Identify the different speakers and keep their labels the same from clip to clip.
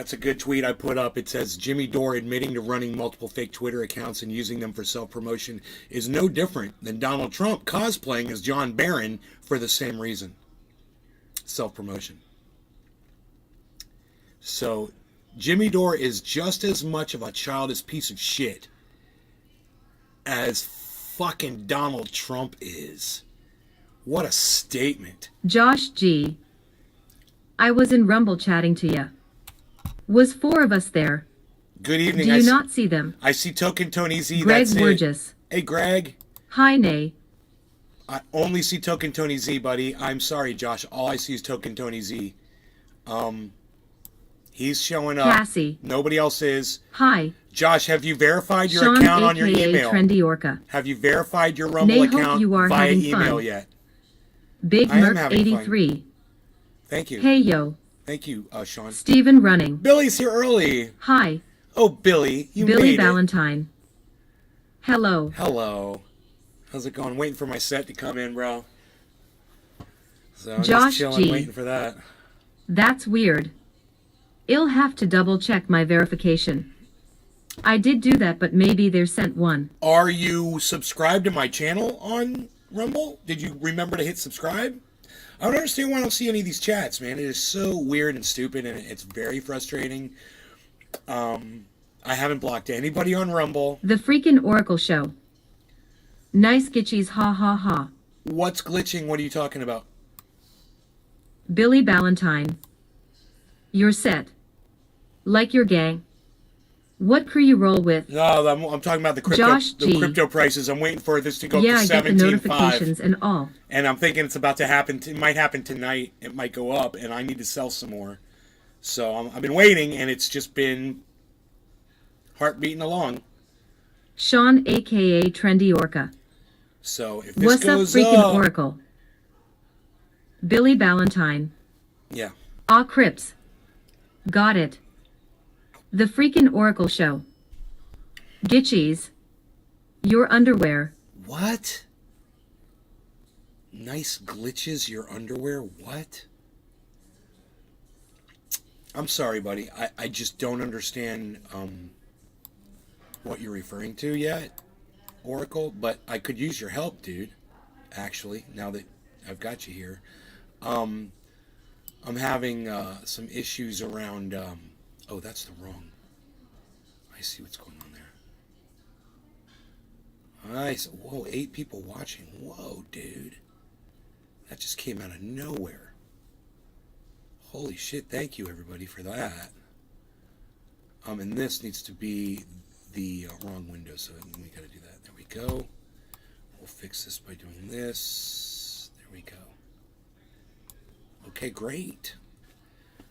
Speaker 1: That's a good tweet I put up. It says Jimmy Dore admitting to running multiple fake Twitter accounts and using them for self-promotion is no different than Donald Trump cosplaying as John Barron for the same reason. Self-promotion. So Jimmy Dore is just as much of a childish piece of shit as fucking Donald Trump is. What a statement.
Speaker 2: Josh G. I was in Rumble chatting to ya. Was 4 of us there.
Speaker 1: Good evening.
Speaker 2: Do you not see them?
Speaker 1: I see Token Tony Z.
Speaker 2: Greg
Speaker 1: That's
Speaker 2: Burgess.
Speaker 1: it. Hey, Greg.
Speaker 2: Hi, Nay.
Speaker 1: I only see Token Tony Z, buddy. I'm sorry, Josh. All I see is Token Tony Z. He's showing up.
Speaker 2: Cassie.
Speaker 1: Nobody else is.
Speaker 2: Hi.
Speaker 1: Josh, have you verified your
Speaker 2: Sean,
Speaker 1: account on your
Speaker 2: aka
Speaker 1: email?
Speaker 2: Trendy Orca.
Speaker 1: Have you verified your Rumble
Speaker 2: Nay, hope
Speaker 1: account
Speaker 2: you are
Speaker 1: via
Speaker 2: having
Speaker 1: email
Speaker 2: fun.
Speaker 1: yet?
Speaker 2: Big
Speaker 1: I am
Speaker 2: Merc
Speaker 1: having
Speaker 2: 83.
Speaker 1: Thank you.
Speaker 2: Hey, yo.
Speaker 1: Thank you, Sean.
Speaker 2: Steven Running.
Speaker 1: Billy's here early.
Speaker 2: Hi.
Speaker 1: Oh, Billy, you
Speaker 2: Billy
Speaker 1: made it.
Speaker 2: Valentine. Hello.
Speaker 1: Hello. How's it going? Waiting for my set to come in, bro. So I'm
Speaker 2: Josh
Speaker 1: just chilling,
Speaker 2: G.
Speaker 1: waiting for that.
Speaker 2: That's weird. I'll have to double check my verification. I did do that, but maybe they're sent one.
Speaker 1: Are you subscribed to my channel on Rumble? Did you remember to hit subscribe? I don't understand why I don't see any of these chats, man. It is so weird and stupid, and it's very frustrating. I haven't blocked anybody on Rumble.
Speaker 2: The freaking Oracle show. Nice gitchies, ha ha ha.
Speaker 1: What's glitching? What are you talking about?
Speaker 2: Billy Valentine. You're set. Like your gang. What crew you roll with?
Speaker 1: No, I'm talking about the
Speaker 2: Josh G.
Speaker 1: crypto prices. I'm waiting for this to go
Speaker 2: Yeah,
Speaker 1: to
Speaker 2: I get the
Speaker 1: 17.5.
Speaker 2: notifications and all.
Speaker 1: And I'm thinking it's about to happen. It might happen tonight. It might go up, and I need to sell some more. So I've been waiting, and it's just been heart beating along.
Speaker 2: Sean, aka Trendy Orca.
Speaker 1: So if this
Speaker 2: What's up,
Speaker 1: goes
Speaker 2: freaking
Speaker 1: up,
Speaker 2: Oracle? Billy Valentine.
Speaker 1: yeah.
Speaker 2: Ah, Crips. Got it. The freaking Oracle show. Gitchies. Your underwear.
Speaker 1: What? Nice glitches, your underwear? What? I'm sorry, buddy. I just don't understand what you're referring to yet, Oracle, but I could use your help, dude, actually, now that I've got you here. I'm having some issues around... oh, that's the wrong... I see what's going on there. Nice. Whoa, 8 people watching. Whoa, dude. That just came out of nowhere. Holy shit, thank you, everybody, for that. And this needs to be the wrong window, so we gotta do that. There we go. We'll fix this by doing this. There we go. Okay, great.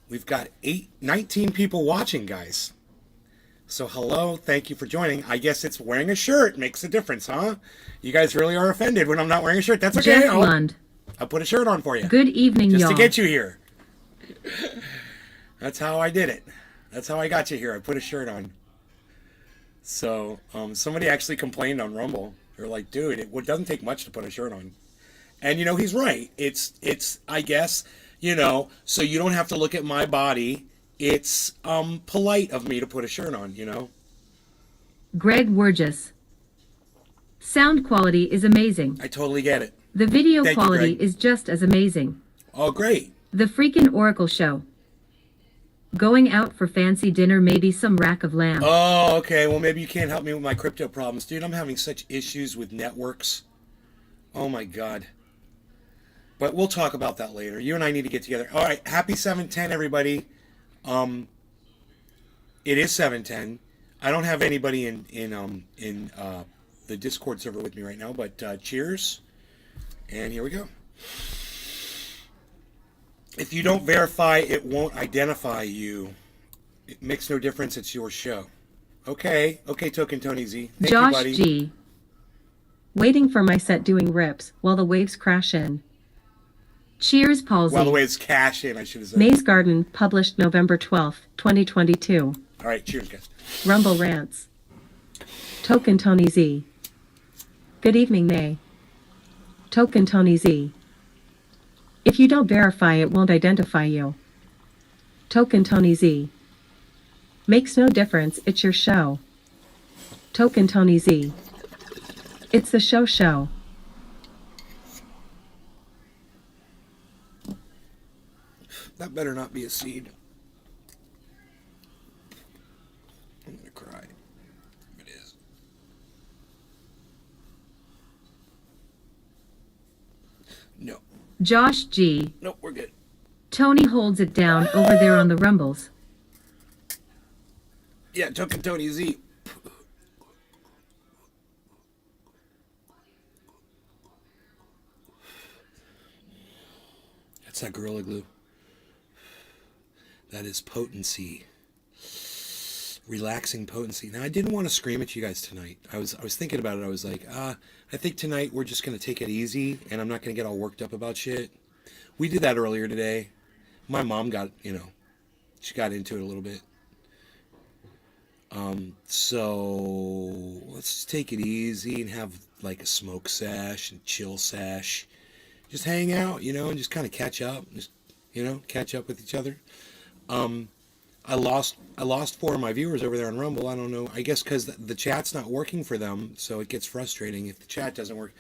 Speaker 1: We've got 19 people watching, guys. So hello, thank you for joining. I guess it's wearing a shirt makes a difference, huh? You guys really are offended when I'm not wearing a shirt. That's okay.
Speaker 2: Jeff Lund.
Speaker 1: I'll put a shirt on for you.
Speaker 2: Good evening,
Speaker 1: just
Speaker 2: y'all.
Speaker 1: to get you here. That's how I did it. That's how I got you here. I put a shirt on. So somebody actually complained on Rumble. They're like, dude, it doesn't take much to put a shirt on. And, you know, he's right. It's I guess, you know, so you don't have to look at my body. It's polite of me to put a shirt on, you know.
Speaker 2: Greg Wurgis. Sound quality is amazing.
Speaker 1: I totally get it.
Speaker 2: The video
Speaker 1: Thank you,
Speaker 2: quality
Speaker 1: Greg.
Speaker 2: is just as amazing.
Speaker 1: Oh, great.
Speaker 2: The freaking Oracle show. Going out for fancy dinner, maybe some rack of lamb.
Speaker 1: Oh, okay. Well, maybe you can't help me with my crypto problems. Dude, I'm having such issues with networks. Oh, my God. But we'll talk about that later. You and I need to get together. All right. Happy 7/10, everybody. It is 7:10. I don't have anybody in the Discord server with me right now, but cheers. And here we go. If you don't verify, it won't identify you. It makes no difference. It's your show. Okay. Okay, Token Tony Z. Thank
Speaker 2: Josh
Speaker 1: you, buddy.
Speaker 2: G.
Speaker 3: Waiting for my set doing rips while the waves crash in.
Speaker 2: Cheers, Palsy.
Speaker 1: Well, the way it's cash in, I should have said.
Speaker 3: Maze Garden, published November 12th, 2022.
Speaker 1: All right, cheers, guys.
Speaker 3: Rumble Rants. Token Tony Z. Good evening, May. Token Tony Z. If you don't verify, it won't identify you. Token Tony Z. Makes no difference, it's your show. Token Tony Z. It's the show.
Speaker 1: That better not be a seed. I'm gonna cry. It is. No.
Speaker 2: Josh G.
Speaker 1: Nope, we're good.
Speaker 2: Tony holds it down over there on the Rumbles.
Speaker 1: Yeah, Token Tony Z. That's that Gorilla Glue. That is potency. Relaxing potency. Now, I didn't want to scream at you guys tonight. I was thinking about it. I was like, I think tonight we're just going to take it easy, and I'm not going to get all worked up about shit. We did that earlier today. My mom got, she got into it a little bit. So let's just take it easy and have like a smoke sesh and chill sesh. Just hang out, and just kind of catch up. Just, catch up with each other. I lost 4 of my viewers over there on Rumble. I don't know. I guess because the chat's not working for them, so it gets frustrating if the chat doesn't work.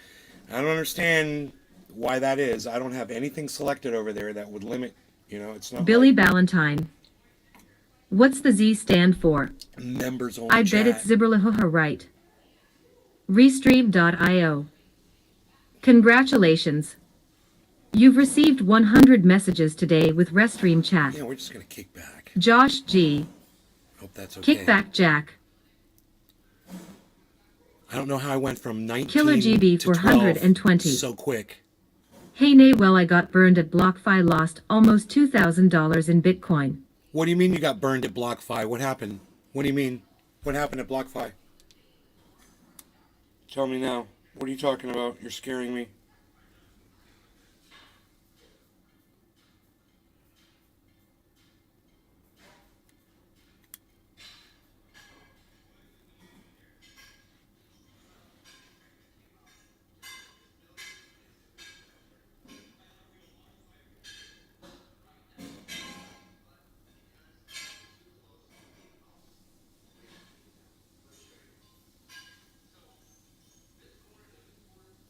Speaker 1: I don't understand why that is. I don't have anything selected over there that would limit. It's not
Speaker 2: Billy
Speaker 1: like
Speaker 2: Ballantyne. What's the Z stand for?
Speaker 1: members only.
Speaker 2: I
Speaker 1: chat.
Speaker 2: bet it's Ziberlahuha, right? Restream.io. Congratulations. You've received 100 messages today with Restream chat.
Speaker 1: Yeah, we're just gonna kick back.
Speaker 2: Josh G.
Speaker 1: Hope that's okay.
Speaker 2: Kick back Jack.
Speaker 1: I don't know how I went from 19
Speaker 2: Killer GB
Speaker 1: to
Speaker 2: for
Speaker 1: 12
Speaker 2: 120.
Speaker 1: so quick.
Speaker 2: Hey nay, well I got burned at BlockFi, lost almost $2,000 in Bitcoin.
Speaker 1: What do you mean you got burned at BlockFi? What happened? What do you mean? What happened at BlockFi? Tell me now. What are you talking about? You're scaring me.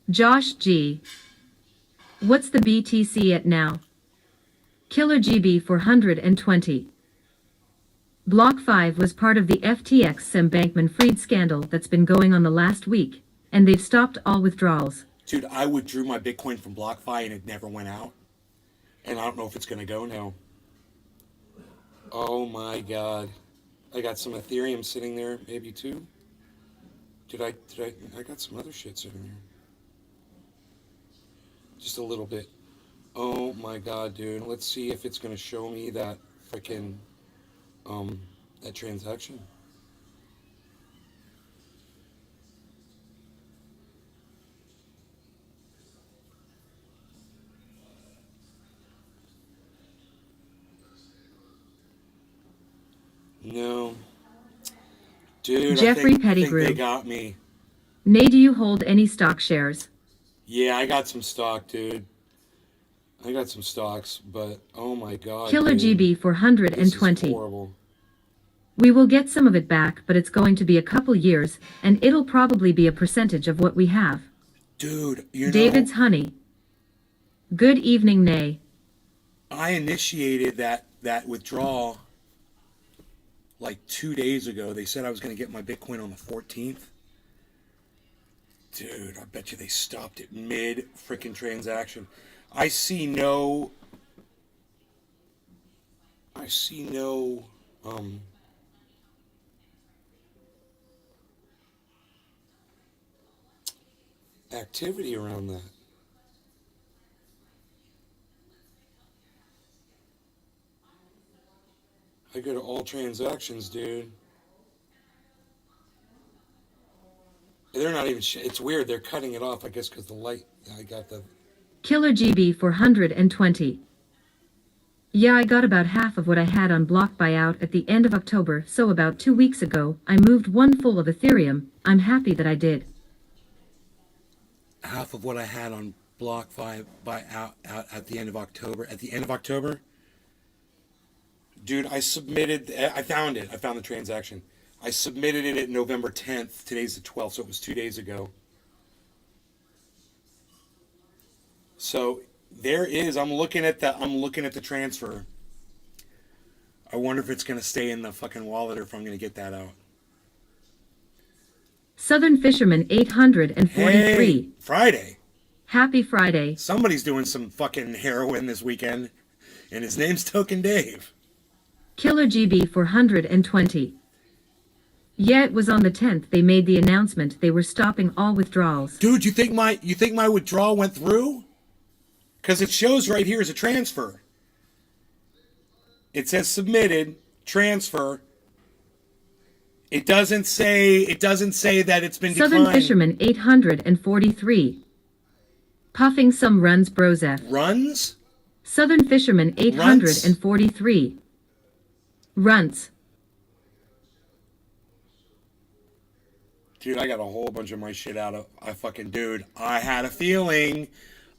Speaker 2: Josh G. What's the BTC at now? Killer GB for 120. Block 5 was part of the FTX Sam Bankman-Fried scandal that's been going on the last week, and they've stopped all withdrawals.
Speaker 1: Dude, I withdrew my Bitcoin from BlockFi and it never went out. And I don't know if it's going to go now. Oh my God. I got some Ethereum sitting there, maybe too. I got some other shit sitting there. Just a little bit. Oh my God, dude. Let's see if it's going to show me that freaking, that transaction. No. Dude,
Speaker 2: Jeffrey
Speaker 1: I think
Speaker 2: Pettigrew.
Speaker 1: they got me.
Speaker 2: Nay, do you hold any stock shares?
Speaker 1: Yeah, I got some stock, dude. I got some stocks, but oh my God.
Speaker 2: Killer
Speaker 1: dude.
Speaker 2: GB for
Speaker 1: This
Speaker 2: 120.
Speaker 1: is horrible.
Speaker 2: We will get some of it back, but it's going to be a couple years, and it'll probably be a percentage of what we have.
Speaker 1: Dude, you know,
Speaker 2: David's Honey. Good evening, Nay.
Speaker 1: I initiated that withdrawal like 2 days ago. They said I was going to get my Bitcoin on the 14th. Dude, I bet you they stopped it mid freaking transaction. I see no activity around that. I go to all transactions, dude. They're not even. It's weird. They're cutting it off. I guess because the light. I got the.
Speaker 2: Killer GB for 120. Yeah, I got about half of what I had on block buyout at the end of October, so about 2 weeks ago, I moved one full of Ethereum. I'm happy that I did.
Speaker 1: Half of what I had on BlockFi out at the end of October. At the end of October, Dude, I submitted. I found it. I found the transaction. I submitted it at November 10th. Today's the 12th, so it was 2 days ago. So there is. I'm looking at the transfer. I wonder if it's gonna stay in the fucking wallet or if I'm gonna get that out.
Speaker 2: Southern Fisherman 843.
Speaker 1: Hey, Friday.
Speaker 2: Happy Friday.
Speaker 1: Somebody's doing some fucking heroin this weekend, and his name's Token Dave.
Speaker 2: Killer GB 420. Yeah, it was on the 10th they made the announcement they were stopping all withdrawals.
Speaker 1: Dude, you think my withdrawal went through? Because it shows right here as a transfer. It says submitted, transfer. It doesn't say that it's been
Speaker 2: Southern
Speaker 1: declined.
Speaker 2: Fisherman 843. Puffing some runs Brozef.
Speaker 1: Runs?
Speaker 2: Southern Fisherman 843. Runts.
Speaker 1: Dude, I got a whole bunch of my shit out of dude. I had a feeling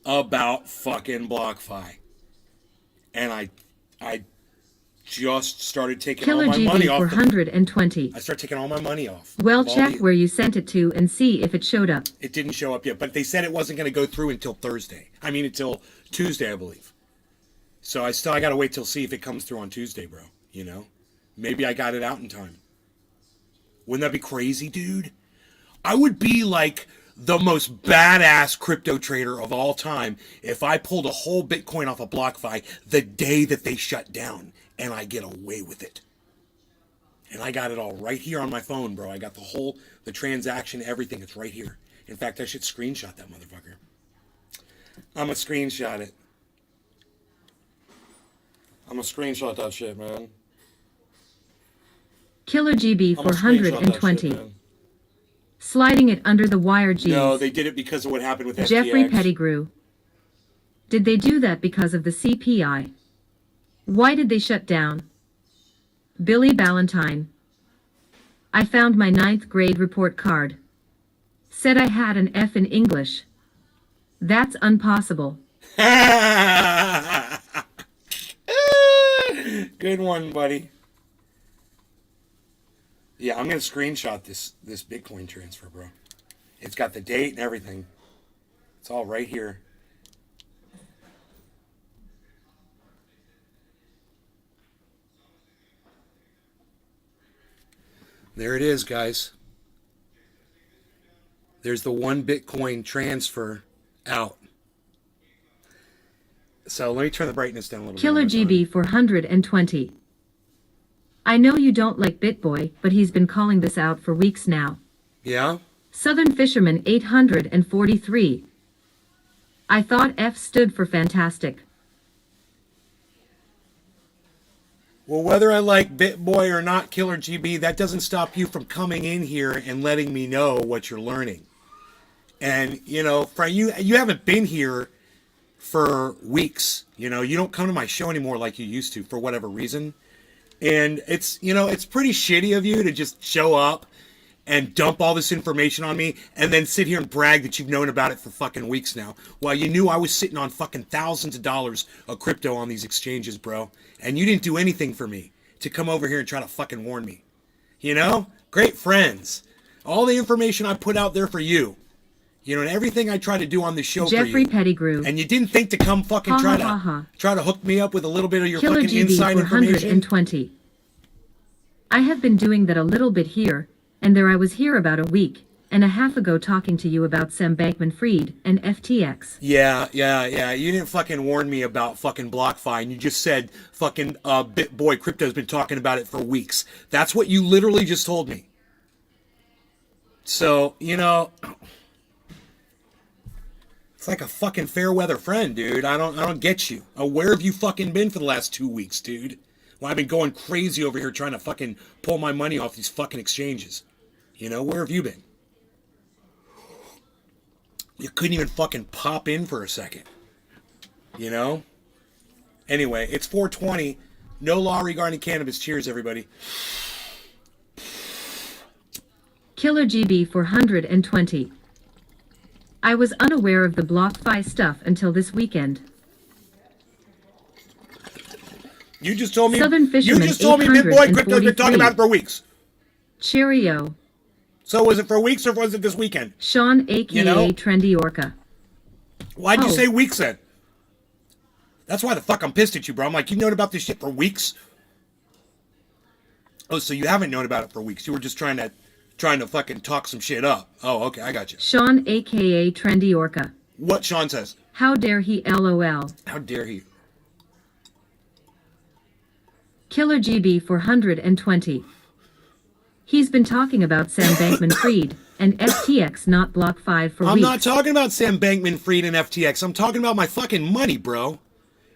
Speaker 1: about fucking BlockFi. And I just started taking
Speaker 2: Killer
Speaker 1: all my money
Speaker 2: GB
Speaker 1: off.
Speaker 2: 420.
Speaker 1: I started taking all my money off.
Speaker 2: Well,
Speaker 1: Of all
Speaker 2: check
Speaker 1: the-
Speaker 2: where you sent it to and see if it showed up.
Speaker 1: It didn't show up yet, but they said it wasn't going to go through until Thursday. I mean, until Tuesday, I believe. So I got to wait till see if it comes through on Tuesday, bro. You know? Maybe I got it out in time. Wouldn't that be crazy, dude? I would be like the most badass crypto trader of all time if I pulled a whole Bitcoin off of BlockFi the day that they shut down and I get away with it. And I got it all right here on my phone, bro. I got the transaction, everything. It's right here. In fact, I should screenshot that motherfucker. I'm going to screenshot it. I'm going to screenshot that shit, man.
Speaker 2: Killer GB
Speaker 1: I'm gonna screenshot that shit,
Speaker 2: 420.
Speaker 1: man.
Speaker 2: Sliding it under the wire G's.
Speaker 1: No, they did it because of what happened with FTX.
Speaker 2: Jeffrey Pettigrew. Did they do that because of the CPI? Why did they shut down? Billy Ballantyne. I found my 9th grade report card. Said I had an F in English. That's impossible.
Speaker 1: Good one, buddy. Yeah, I'm gonna screenshot this Bitcoin transfer, bro. It's got the date and everything. It's all right here. There it is, guys. There's the 1 Bitcoin transfer out. So let me turn the brightness down a little
Speaker 2: Killer
Speaker 1: bit.
Speaker 2: GB 420. I know you don't like BitBoy, but he's been calling this out for weeks now.
Speaker 1: Yeah?
Speaker 2: Southern Fisherman 843. I thought F stood for fantastic.
Speaker 1: Well, whether I like BitBoy or not, Killer GB, that doesn't stop you from coming in here and letting me know what you're learning. And, you know, you haven't been here for weeks. You know, you don't come to my show anymore like you used to for whatever reason. And it's, you know, it's pretty shitty of you to just show up and dump all this information on me and then sit here and brag that you've known about it for fucking weeks now. While you knew I was sitting on fucking thousands of dollars of crypto on these exchanges, bro. And you didn't do anything for me to come over here and try to fucking warn me. You know? Great friends. All the information I put out there for you. You know, and everything I try to do on the show for
Speaker 2: Jeffrey
Speaker 1: you.
Speaker 2: Pettigrew.
Speaker 1: And you didn't think to come fucking try to hook me up with a little bit of your
Speaker 2: Killer
Speaker 1: fucking
Speaker 2: GB
Speaker 1: inside information.
Speaker 2: 420. I have been doing that a little bit here, and there I was here about a week and a half ago talking to you about Sam Bankman-Fried and FTX.
Speaker 1: Yeah. You didn't fucking warn me about fucking BlockFi, and you just said fucking BitBoy Crypto's been talking about it for weeks. That's what you literally just told me. So, you know, it's like a fucking fair weather friend, dude. I don't get you. Where have you fucking been for the last 2 weeks, dude? Well, I've been going crazy over here trying to fucking pull my money off these fucking exchanges. You know, where have you been? You couldn't even fucking pop in for a second. You know? Anyway, it's 420. No law regarding cannabis. Cheers, everybody.
Speaker 2: Killer GB 420. I was unaware of the BlockFi stuff until this weekend.
Speaker 1: You just told me.
Speaker 2: Southern
Speaker 1: You
Speaker 2: Fisherman
Speaker 1: just told me Bitboy Crypto's been talking
Speaker 2: 843.
Speaker 1: about it for weeks.
Speaker 2: Cheerio.
Speaker 1: So was it for weeks or was it this weekend?
Speaker 2: Sean, aka
Speaker 1: You know?
Speaker 2: Trendy Orca.
Speaker 1: Why'd you
Speaker 2: Oh.
Speaker 1: say weeks then? That's why the fuck I'm pissed at you, bro. I'm like, you've known about this shit for weeks? Oh, so you haven't known about it for weeks. You were just trying to fucking talk some shit up. Oh, okay, I got you.
Speaker 2: Sean, aka Trendy Orca.
Speaker 1: What Sean says.
Speaker 2: How dare he LOL.
Speaker 1: How dare he?
Speaker 2: Killer GB 420. He's been talking about Sam Bankman-Fried and FTX, not Block 5 for
Speaker 1: I'm
Speaker 2: weeks.
Speaker 1: not talking about Sam Bankman-Fried and FTX. I'm talking about my fucking money, bro.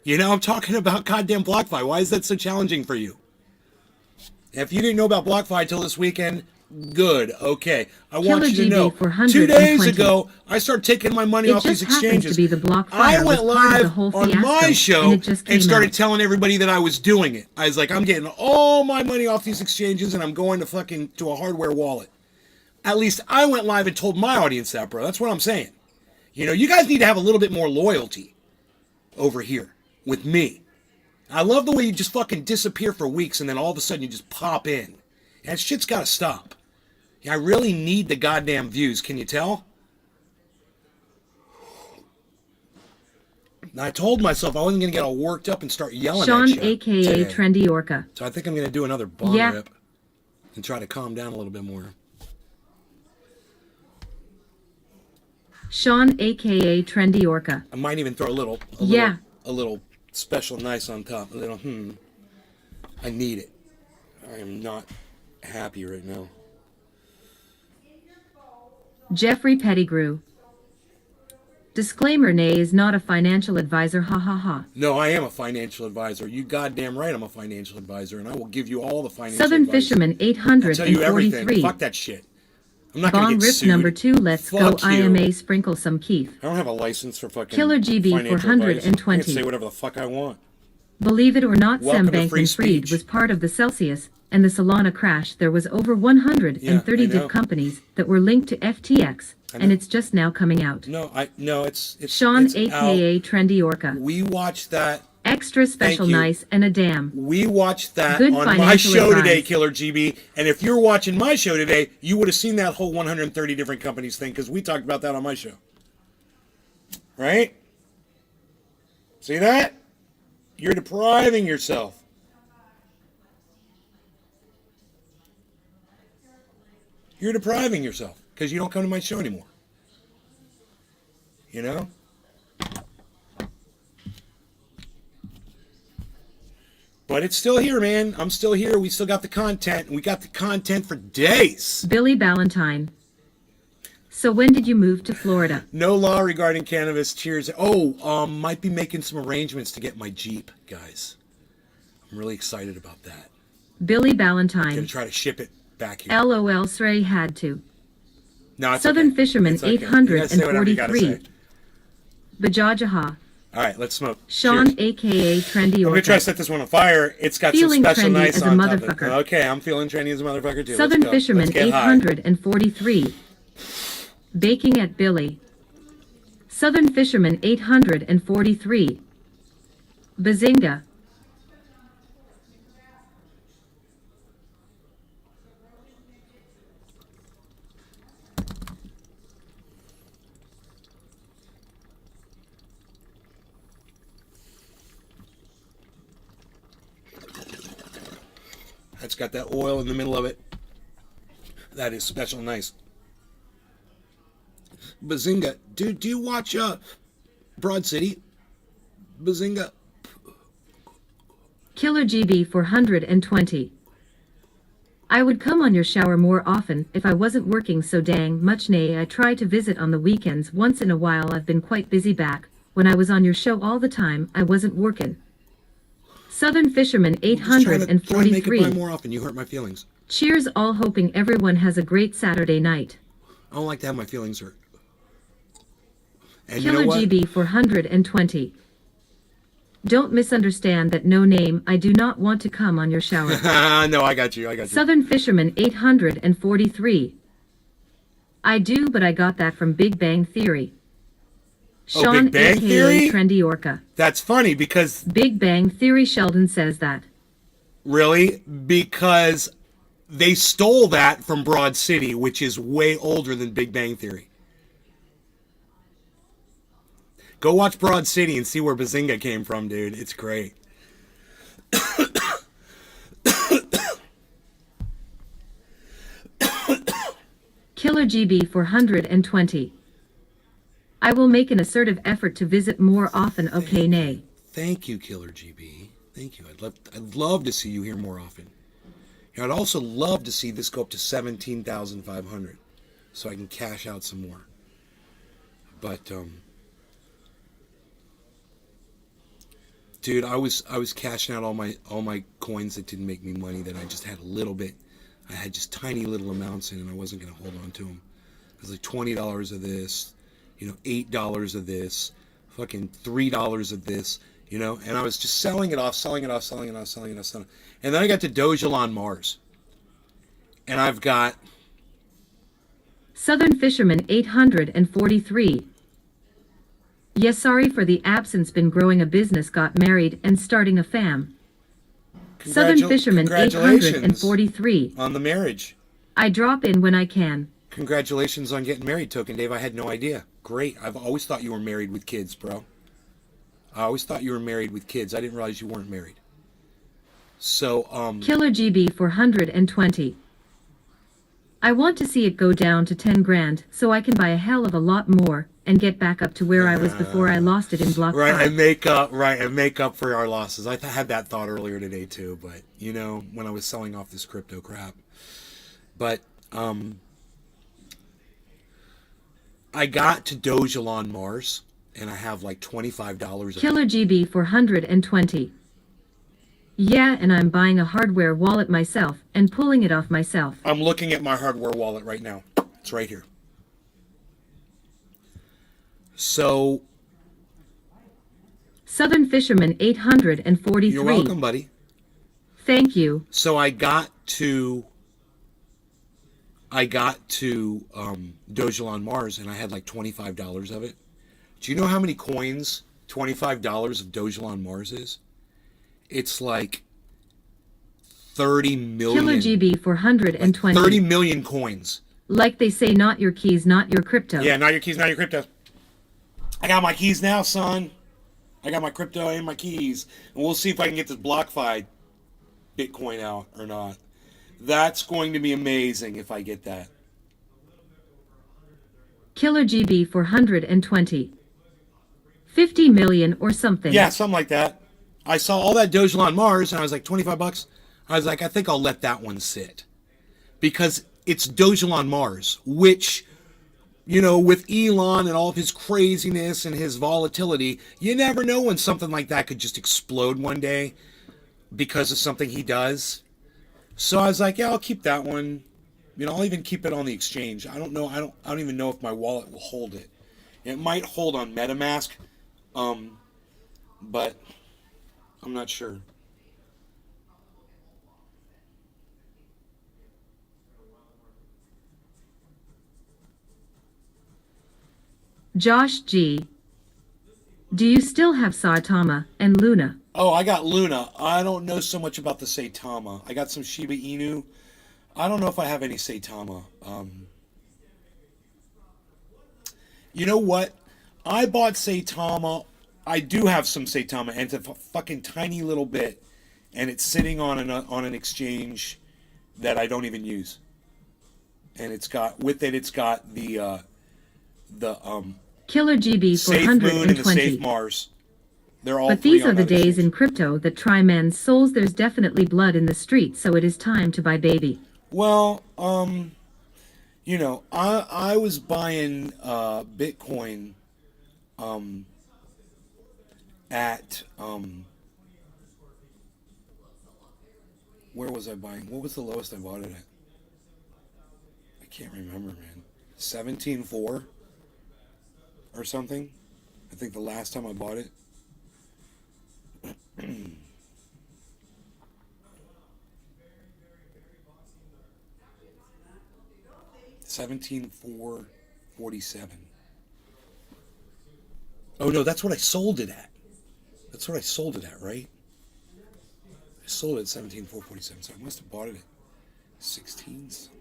Speaker 1: You know, I'm talking about goddamn BlockFi. Why is that so challenging for you? If you didn't know about BlockFi till this weekend, good. Okay. I want
Speaker 2: Killer
Speaker 1: you to
Speaker 2: GB
Speaker 1: know.
Speaker 2: 420.
Speaker 1: 2 days ago, I started taking my money
Speaker 2: It
Speaker 1: off these
Speaker 2: just happens
Speaker 1: exchanges.
Speaker 2: to be the BlockFi
Speaker 1: I went
Speaker 2: was part of the
Speaker 1: live
Speaker 2: whole
Speaker 1: on my
Speaker 2: fiasco,
Speaker 1: show
Speaker 2: and it just came
Speaker 1: started
Speaker 2: out.
Speaker 1: telling everybody that I was doing it. I was like, I'm getting all my money off these exchanges and I'm going to fucking to a hardware wallet. At least I went live and told my audience that, bro. That's what I'm saying. You know, you guys need to have a little bit more loyalty over here with me. I love the way you just fucking disappear for weeks and then all of a sudden you just pop in. That shit's got to stop. I really need the goddamn views. Can you tell? And I told myself I wasn't going to get all worked up and start yelling
Speaker 2: Sean,
Speaker 1: at you
Speaker 2: aka
Speaker 1: today.
Speaker 2: Trendy Orca.
Speaker 1: So I think I'm going to do another bomb
Speaker 2: Yeah.
Speaker 1: rip and try to calm down a little bit more.
Speaker 2: Sean, aka Trendy Orca.
Speaker 1: I might even throw a
Speaker 2: Yeah.
Speaker 1: little special nice on top. A little, I need it. I am not happy right now.
Speaker 2: Jeffrey Pettigrew. Disclaimer: Nay is not a financial advisor. Ha ha ha.
Speaker 1: No, I am a financial advisor. You goddamn right I'm a financial advisor, and I will give you all the financial
Speaker 2: Southern
Speaker 1: advice.
Speaker 2: Fisherman
Speaker 1: I'll tell you everything.
Speaker 2: 843.
Speaker 1: Fuck that shit. I'm not going to
Speaker 2: Bong
Speaker 1: get
Speaker 2: Rip
Speaker 1: sued.
Speaker 2: number 2. Let's
Speaker 1: Fuck
Speaker 2: go
Speaker 1: you.
Speaker 2: IMA sprinkle some Keith.
Speaker 1: I don't have a license for fucking
Speaker 2: Killer GB
Speaker 1: financial
Speaker 2: 420.
Speaker 1: advice. I can say whatever the fuck I want.
Speaker 2: Believe it or not,
Speaker 1: Welcome
Speaker 2: Sam
Speaker 1: to free
Speaker 2: Bankman-Fried
Speaker 1: speech.
Speaker 2: was part of the Celsius and the Solana crash. There was over 130
Speaker 1: Yeah, I know.
Speaker 2: companies that were linked to FTX,
Speaker 1: I
Speaker 2: and
Speaker 1: know.
Speaker 2: it's just now coming out.
Speaker 1: No, it's
Speaker 2: Sean,
Speaker 1: it's
Speaker 2: aka
Speaker 1: out.
Speaker 2: Trendy Orca.
Speaker 1: We watched that.
Speaker 2: Extra special
Speaker 1: you.
Speaker 2: nice and a damn.
Speaker 1: We watched that
Speaker 2: Good
Speaker 1: on my
Speaker 2: financial
Speaker 1: show
Speaker 2: advice.
Speaker 1: today, Killer GB. And if you're watching my show today, you would have seen that whole 130 different companies thing because we talked about that on my show. Right? See that? You're depriving yourself. You're depriving yourself because you don't come to my show anymore. You know? But it's still here, man. I'm still here. We still got the content. We got the content for days.
Speaker 2: Billy Ballantyne. So when did you move to Florida?
Speaker 1: No law regarding cannabis. Cheers. Oh, might be making some arrangements to get my Jeep, guys. I'm really excited about that.
Speaker 2: Billy
Speaker 1: Gonna
Speaker 2: Ballantyne.
Speaker 1: try to ship it back here.
Speaker 2: LOL Sray had to.
Speaker 1: No, it's
Speaker 2: Southern
Speaker 1: okay.
Speaker 2: Fisherman
Speaker 1: It's okay. You guys say whatever you gotta
Speaker 2: 843. Bajajaha.
Speaker 1: All right, let's smoke.
Speaker 2: Sean,
Speaker 1: Cheers.
Speaker 2: aka Trendy
Speaker 1: I'm gonna try
Speaker 2: Orca.
Speaker 1: to set this one on fire. It's got
Speaker 2: Feeling
Speaker 1: some special
Speaker 2: trendy
Speaker 1: nice
Speaker 2: as a
Speaker 1: on top of it.
Speaker 2: motherfucker.
Speaker 1: Okay, I'm feeling trendy as a motherfucker too.
Speaker 2: Southern
Speaker 1: Let's go.
Speaker 2: Fisherman
Speaker 1: Let's get high.
Speaker 2: 843. Baking at Billy. Southern Fisherman 843. Bazinga.
Speaker 1: That's got that oil in the middle of it. That is special nice. Bazinga. Dude, do you watch Broad City? Bazinga.
Speaker 2: Killer GB 420. I would come on your shower more often if I wasn't working so dang much. Nay, I try to visit on the weekends once in a while. I've been quite busy back. When I was on your show all the time, I wasn't working. Southern Fisherman
Speaker 1: Just trying to make it by
Speaker 2: 843.
Speaker 1: more often. You hurt my feelings.
Speaker 2: Cheers, all, hoping everyone has a great Saturday night.
Speaker 1: I don't like to have my feelings hurt. And
Speaker 2: Killer
Speaker 1: you know what?
Speaker 2: GB 420. Don't misunderstand that, no name. I do not want to come on your shower.
Speaker 1: No, I got you. I got you.
Speaker 2: Southern Fisherman 843. I do, but I got that from Big Bang Theory. Sean
Speaker 1: Big Bang
Speaker 2: aka
Speaker 1: Theory?
Speaker 2: Trendy Orca.
Speaker 1: That's funny because,
Speaker 2: Big Bang Theory Sheldon says that.
Speaker 1: really, because they stole that from Broad City, which is way older than Big Bang Theory. Go watch Broad City and see where Bazinga came from, dude. It's great.
Speaker 2: Killer GB 420. I will make an assertive effort to visit more often. Okay, nay.
Speaker 1: Thank you, Killer GB. Thank you. I'd love to see you here more often. I'd also love to see this go up to 17,500 so I can cash out some more. But dude, I was cashing out all my coins that didn't make me money, that I just had a little bit. I had just tiny little amounts in, and I wasn't going to hold on to them. It was like $20 of this, $8 of this, fucking $3 of this, and I was just selling it off. And then I got to Dogelon Mars. And I've got
Speaker 2: Southern Fisherman 843. Yes, sorry for the absence, been growing a business, got married, and starting a fam. Southern Fisherman 843.
Speaker 1: on the marriage.
Speaker 2: I drop in when I can.
Speaker 1: Congratulations on getting married, Token Dave. I had no idea. Great. I've always thought you were married with kids, bro. I always thought you were married with kids. I didn't realize you weren't married. So,
Speaker 2: Killer GB 420. I want to see it go down to 10 grand so I can buy a hell of a lot more and get back up to where I was before I lost it in block 5.
Speaker 1: and make up for our losses. I had that thought earlier today too, but when I was selling off this crypto crap. But I got to Dogelon Mars and I have like $25
Speaker 2: Killer GB 420. Yeah, and I'm buying a hardware wallet myself and pulling it off myself.
Speaker 1: I'm looking at my hardware wallet right now. It's right here. So,
Speaker 2: Southern Fisherman 843.
Speaker 1: you're welcome, buddy.
Speaker 2: Thank you.
Speaker 1: So I got to Dogelon Mars and I had like $25 of it. Do you know how many coins $25 of Dogelon Mars is? It's like 30 million.
Speaker 2: Killer GB 420.
Speaker 1: 30 million coins.
Speaker 2: Like they say, not your keys, not your crypto.
Speaker 1: Yeah, not your keys, not your crypto. I got my keys now, son. I got my crypto and my keys. And we'll see if I can get this BlockFi Bitcoin out or not. That's going to be amazing if I get that.
Speaker 2: Killer GB 420. 50 million or something.
Speaker 1: Yeah, something like that. I saw all that Dogelon Mars and I was like, $25. I was like, I think I'll let that one sit. Because it's Dogelon Mars, which, with Elon and all of his craziness and his volatility, you never know when something like that could just explode one day because of something he does. So I was like, yeah, I'll keep that one. I'll even keep it on the exchange. I don't know. I don't even know if my wallet will hold it. It might hold on MetaMask, but I'm not sure.
Speaker 2: Josh G. Do you still have Saitama and Luna?
Speaker 1: Oh, I got Luna. I don't know so much about the Saitama. I got some Shiba Inu. I don't know if I have any Saitama. You know what? I bought Saitama. I do have some Saitama, and it's a fucking tiny little bit, and it's sitting on an exchange that I don't even use. And it's got the
Speaker 2: Killer GB
Speaker 1: Safe Moon and the
Speaker 2: 420.
Speaker 1: Safe Mars. They're all
Speaker 2: But
Speaker 1: three
Speaker 2: these
Speaker 1: on
Speaker 2: are the
Speaker 1: that
Speaker 2: days
Speaker 1: exchange.
Speaker 2: in crypto that try men's souls. There's definitely blood in the street, so it is time to buy baby.
Speaker 1: Well, I was buying Bitcoin at where was I buying? What was the lowest I bought it at? I can't remember, man. 17.4 or something. I think the last time I bought it. 17,447. Oh no, that's what I sold it at. That's what I sold it at, right? I sold it at 17,447, so I must have bought it at 16 something.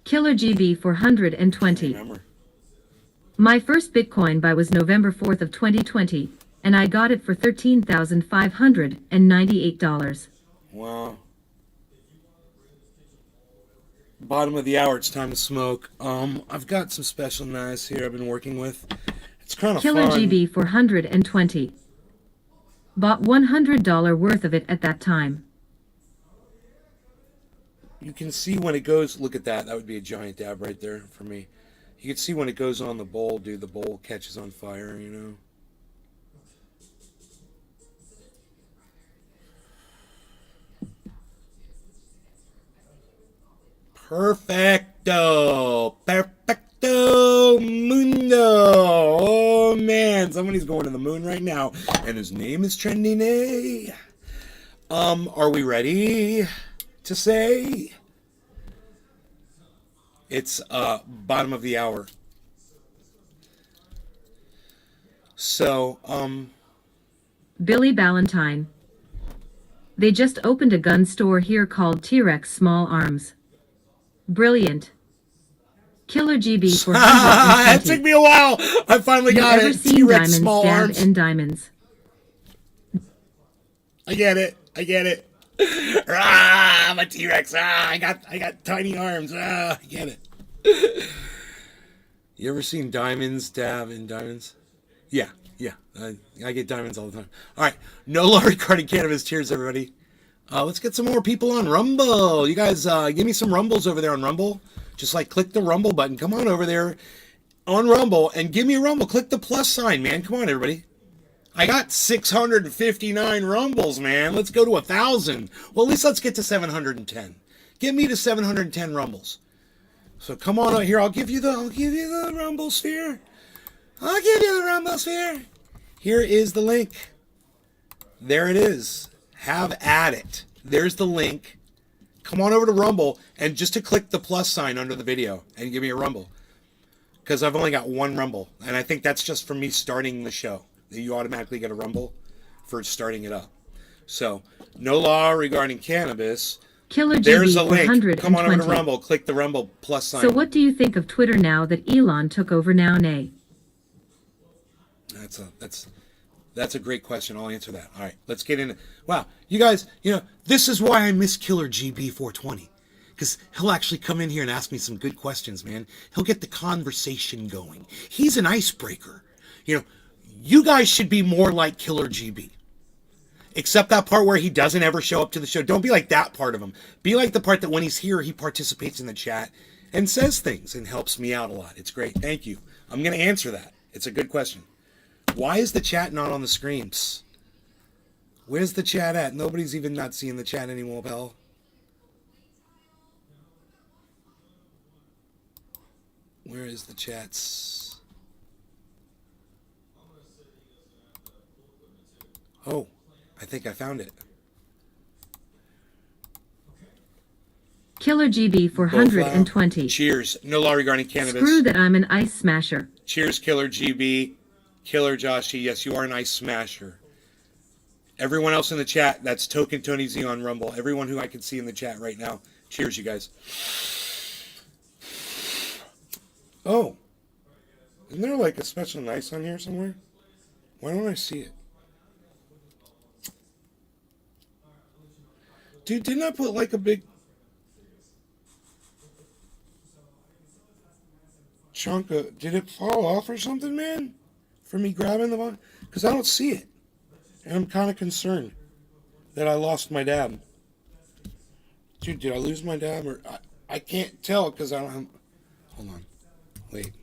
Speaker 2: Killer GB
Speaker 1: I
Speaker 2: 420.
Speaker 1: remember.
Speaker 2: My first Bitcoin buy was November 4th of 2020, and I got it for $13,598.
Speaker 1: Wow. Bottom of the hour, it's time to smoke. I've got some special knives here I've been working with. It's kind of
Speaker 2: Killer
Speaker 1: fun.
Speaker 2: GB 420. Bought $100 worth of it at that time.
Speaker 1: You can see when it goes, look at that. That would be a giant dab right there for me. You can see when it goes on the bowl, dude, the bowl catches on fire, you know. Perfecto. Perfecto mundo. Oh, man. Somebody's going to the moon right now, and his name is Trending A. Are we ready to say? It's bottom of the hour. So,
Speaker 2: Billy Ballantyne. They just opened a gun store here called T-Rex Small Arms. Brilliant. Killer GB 420.
Speaker 1: that took me a while. I finally
Speaker 2: You
Speaker 1: got
Speaker 2: ever
Speaker 1: it.
Speaker 2: seen
Speaker 1: T-Rex
Speaker 2: diamonds
Speaker 1: small
Speaker 2: dab
Speaker 1: arms.
Speaker 2: in diamonds?
Speaker 1: I get it. I get it. Ah, I'm a T-Rex. Ah, I got tiny arms. Ah, I get it. You ever seen diamonds dab in diamonds? Yeah. I get diamonds all the time. All right. No law regarding cannabis. Cheers, everybody. Let's get some more people on Rumble. You guys, give me some Rumbles over there on Rumble. Just like click the Rumble button. Come on over there on Rumble and give me a Rumble. Click the plus sign, man. Come on, everybody. I got 659 Rumbles, man. Let's go to 1,000. Well, at least let's get to 710. Get me to 710 Rumbles. So come on out here. I'll give you the Rumble sphere. I'll give you the Rumble sphere. Here is the link. There it is. Have at it. There's the link. Come on over to Rumble and just to click the plus sign under the video and give me a Rumble. Because I've only got one Rumble. And I think that's just for me starting the show. You automatically get a Rumble for starting it up. So, no law regarding cannabis.
Speaker 2: Killer
Speaker 1: There's
Speaker 2: GB
Speaker 1: a link.
Speaker 2: 420.
Speaker 1: Come on over to Rumble. Click the Rumble plus sign.
Speaker 2: So what do you think of Twitter now that Elon took over now, nay?
Speaker 1: That's a great question. I'll answer that. All right, let's get into. Wow, you guys, this is why I miss Killer GB 420, because he'll actually come in here and ask me some good questions, man. He'll get the conversation going. He's an icebreaker. You guys should be more like Killer GB. Except that part where he doesn't ever show up to the show. Don't be like that part of him. Be like the part that when he's here, he participates in the chat and says things and helps me out a lot. It's great. Thank you. I'm going to answer that. It's a good question. Why is the chat not on the screens? Where's the chat at? Nobody's even not seeing the chat anymore, pal. Where is the chats? Oh, I think I found it.
Speaker 2: Killer GB 420.
Speaker 1: Cheers. No law regarding cannabis.
Speaker 2: Screw that, I'm an ice smasher.
Speaker 1: Cheers, Killer GB. Killer Joshy. Yes, you are an ice smasher. Everyone else in the chat, that's Token Tony Z on Rumble. Everyone who I can see in the chat right now. Cheers, you guys. Oh. Isn't there like a special nice on here somewhere? Why don't I see it? Dude, didn't I put like a big chunk of... Did it fall off or something, man? For me grabbing the one? Because I don't see it. And I'm kind of concerned that I lost my dab. Dude, did I lose my dab? Or I can't tell because I don't have... Hold on. Wait.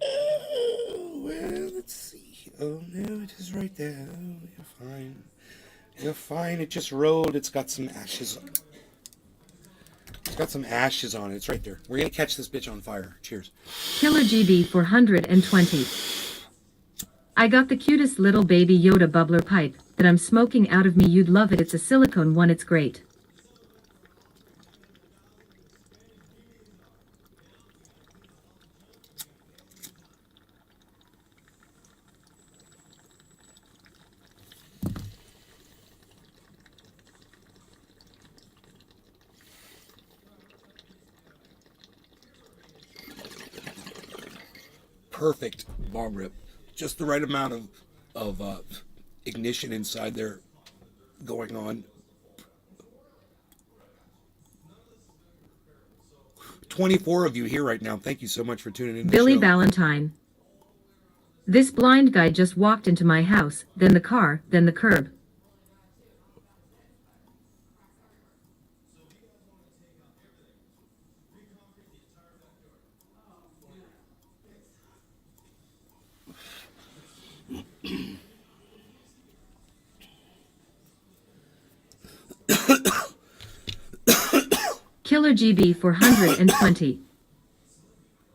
Speaker 1: Oh, well, let's see. Oh, no, it is right there. Oh, you're fine. You're fine. It just rode. It's got some ashes. It's got some ashes on it. It's right there. We're going to catch this bitch on fire. Cheers.
Speaker 2: Killer GB 420. I got the cutest little baby Yoda bubbler pipe that I'm smoking out of me. You'd love it. It's a silicone one. It's great.
Speaker 1: perfect bong rip. Just the right amount of ignition inside there going on. 24 of you here right now. Thank you so much for tuning in to
Speaker 2: Billy
Speaker 1: the show.
Speaker 2: Valentine. This blind guy just walked into my house, then the car, then the curb. Killer GB 420.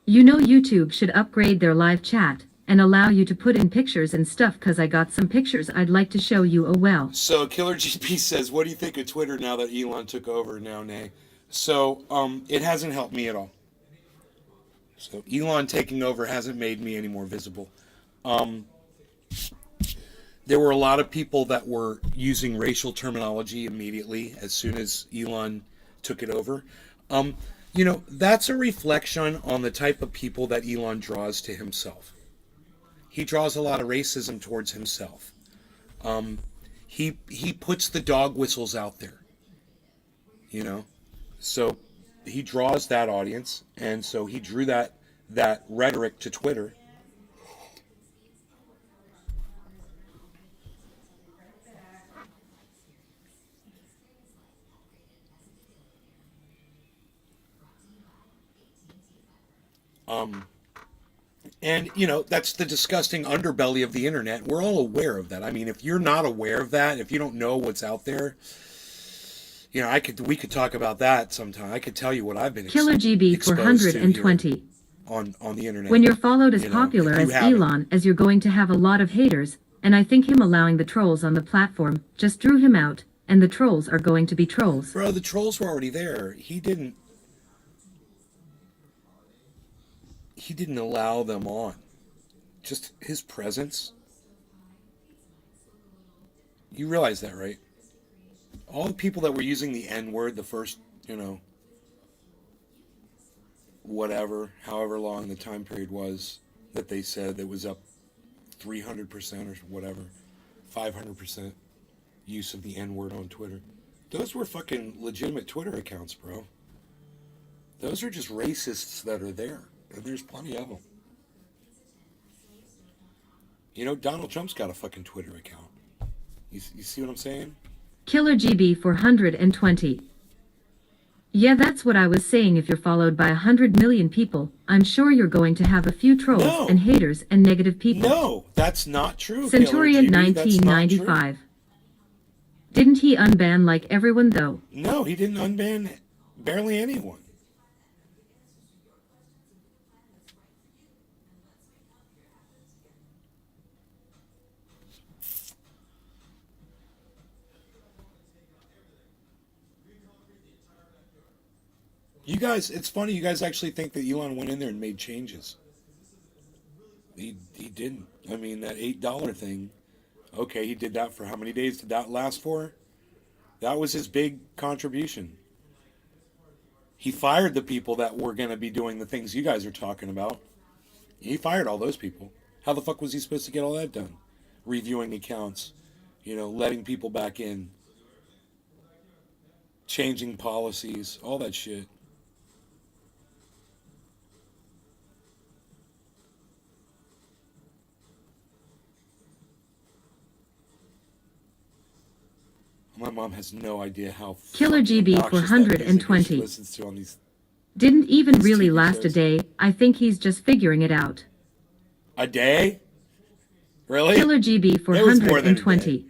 Speaker 2: You know YouTube should upgrade their live chat and allow you to put in pictures and stuff, cause I got some pictures I'd like to show you. Oh well.
Speaker 1: So Killer GP says, what do you think of Twitter now that Elon took over now, Nay? So it hasn't helped me at all. So Elon taking over hasn't made me any more visible. There were a lot of people that were using racial terminology immediately as soon as Elon took it over. You know, that's a reflection on the type of people that Elon draws to himself. He draws a lot of racism towards himself. He puts the dog whistles out there, you know, so he draws that audience, and so he drew that rhetoric to Twitter. And, you know, that's the disgusting underbelly of the internet. We're all aware of that. I mean, if you're not aware of that, if you don't know what's out there, you know, we could talk about that sometime. I could tell you what I've been
Speaker 2: Killer GB
Speaker 1: exposed to
Speaker 2: 420.
Speaker 1: here on the internet.
Speaker 2: When you're followed as
Speaker 1: You know,
Speaker 2: popular
Speaker 1: if you
Speaker 2: as
Speaker 1: haven't.
Speaker 2: Elon, as you're going to have a lot of haters, and I think him allowing the trolls on the platform just drew him out, and the trolls are going to be trolls.
Speaker 1: Bro, the trolls were already there. He didn't allow them on. Just his presence. You realize that, right? All the people that were using the N-word the first, you know, whatever, however long the time period was that they said it was up 300% or whatever, 500% use of the N-word on Twitter. Those were fucking legitimate Twitter accounts, bro. Those are just racists that are there. And there's plenty of them. You know, Donald Trump's got a fucking Twitter account. You see what I'm saying?
Speaker 2: Killer GB 420. Yeah, that's what I was saying. If you're followed by 100 million people, I'm sure you're going to have a few trolls
Speaker 1: No.
Speaker 2: and haters and negative people.
Speaker 1: No, that's not true.
Speaker 2: Centurion
Speaker 1: Killer GB. That's not true.
Speaker 2: 1995. Didn't he unban like everyone though?
Speaker 1: No, he didn't unban barely anyone. You guys, it's funny, you guys actually think that Elon went in there and made changes. He didn't. I mean, that $8 thing, okay, he did that for how many days did that last for? That was his big contribution. He fired the people that were going to be doing the things you guys are talking about. He fired all those people. How the fuck was he supposed to get all that done? Reviewing accounts, you know, letting people back in, changing policies, all that shit. My mom has no idea how
Speaker 2: Killer
Speaker 1: fucking
Speaker 2: GB
Speaker 1: obnoxious that music is she
Speaker 2: 420.
Speaker 1: listens to on these
Speaker 2: Didn't even
Speaker 1: These
Speaker 2: really
Speaker 1: TV
Speaker 2: last a
Speaker 1: shows.
Speaker 2: day. I think he's just figuring it out.
Speaker 1: a day. Really?
Speaker 2: Killer GB
Speaker 1: It was more than a day.
Speaker 2: 420.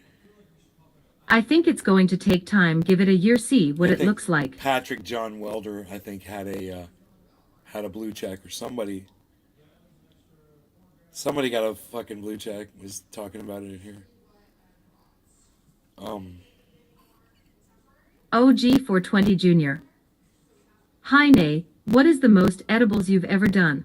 Speaker 2: I think it's going to take time. Give it a year, see what
Speaker 1: I
Speaker 2: it
Speaker 1: think
Speaker 2: looks like.
Speaker 1: Patrick John Welder, I think, had a blue check, or somebody got a fucking blue check. Was talking about it in here.
Speaker 2: OG 420 Jr. Hi Nay, what is the most edibles you've ever done?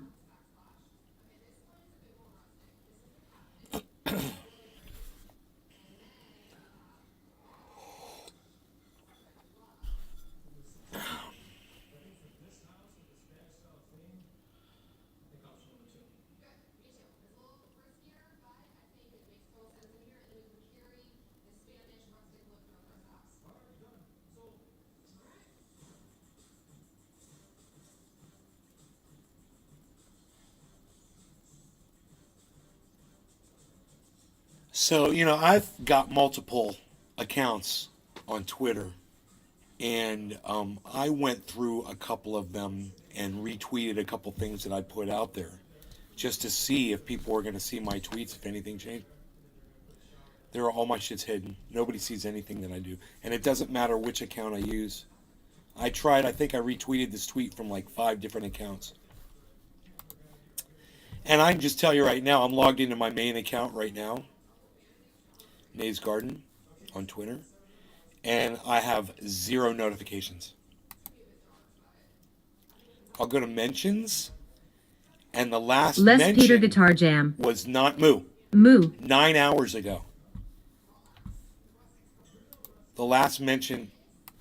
Speaker 1: So, I've got multiple accounts on Twitter, and I went through a couple of them and retweeted a couple things that I put out there just to see if people were going to see my tweets, if anything changed. All my shit's hidden. Nobody sees anything that I do. And it doesn't matter which account I use. I think I retweeted this tweet from like 5 different accounts. And I can just tell you right now, I'm logged into my main account right now, Nays Garden on Twitter, and I have 0 notifications. I'll go to mentions, and the last
Speaker 2: Les
Speaker 1: mention
Speaker 2: Peter Guitar Jam.
Speaker 1: was not Moo.
Speaker 2: 9
Speaker 1: hours ago. The last mention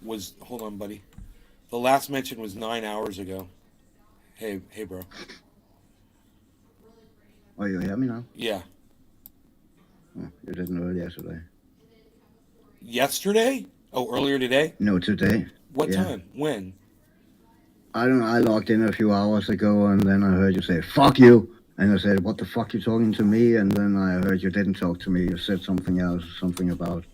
Speaker 1: was, hold on, buddy. The last mention was 9 hours ago. Hey, bro.
Speaker 4: Oh, you hear me now?
Speaker 1: Yeah.
Speaker 4: Oh, you didn't know it yesterday.
Speaker 1: Yesterday? Oh, earlier today?
Speaker 4: No, today.
Speaker 1: What
Speaker 4: Yeah.
Speaker 1: time? When?
Speaker 4: I don't know. I logged in a few hours ago, and then I heard you say, fuck you. And I said, what the fuck you talking to me? And then I heard you didn't talk to me. You said something else, something about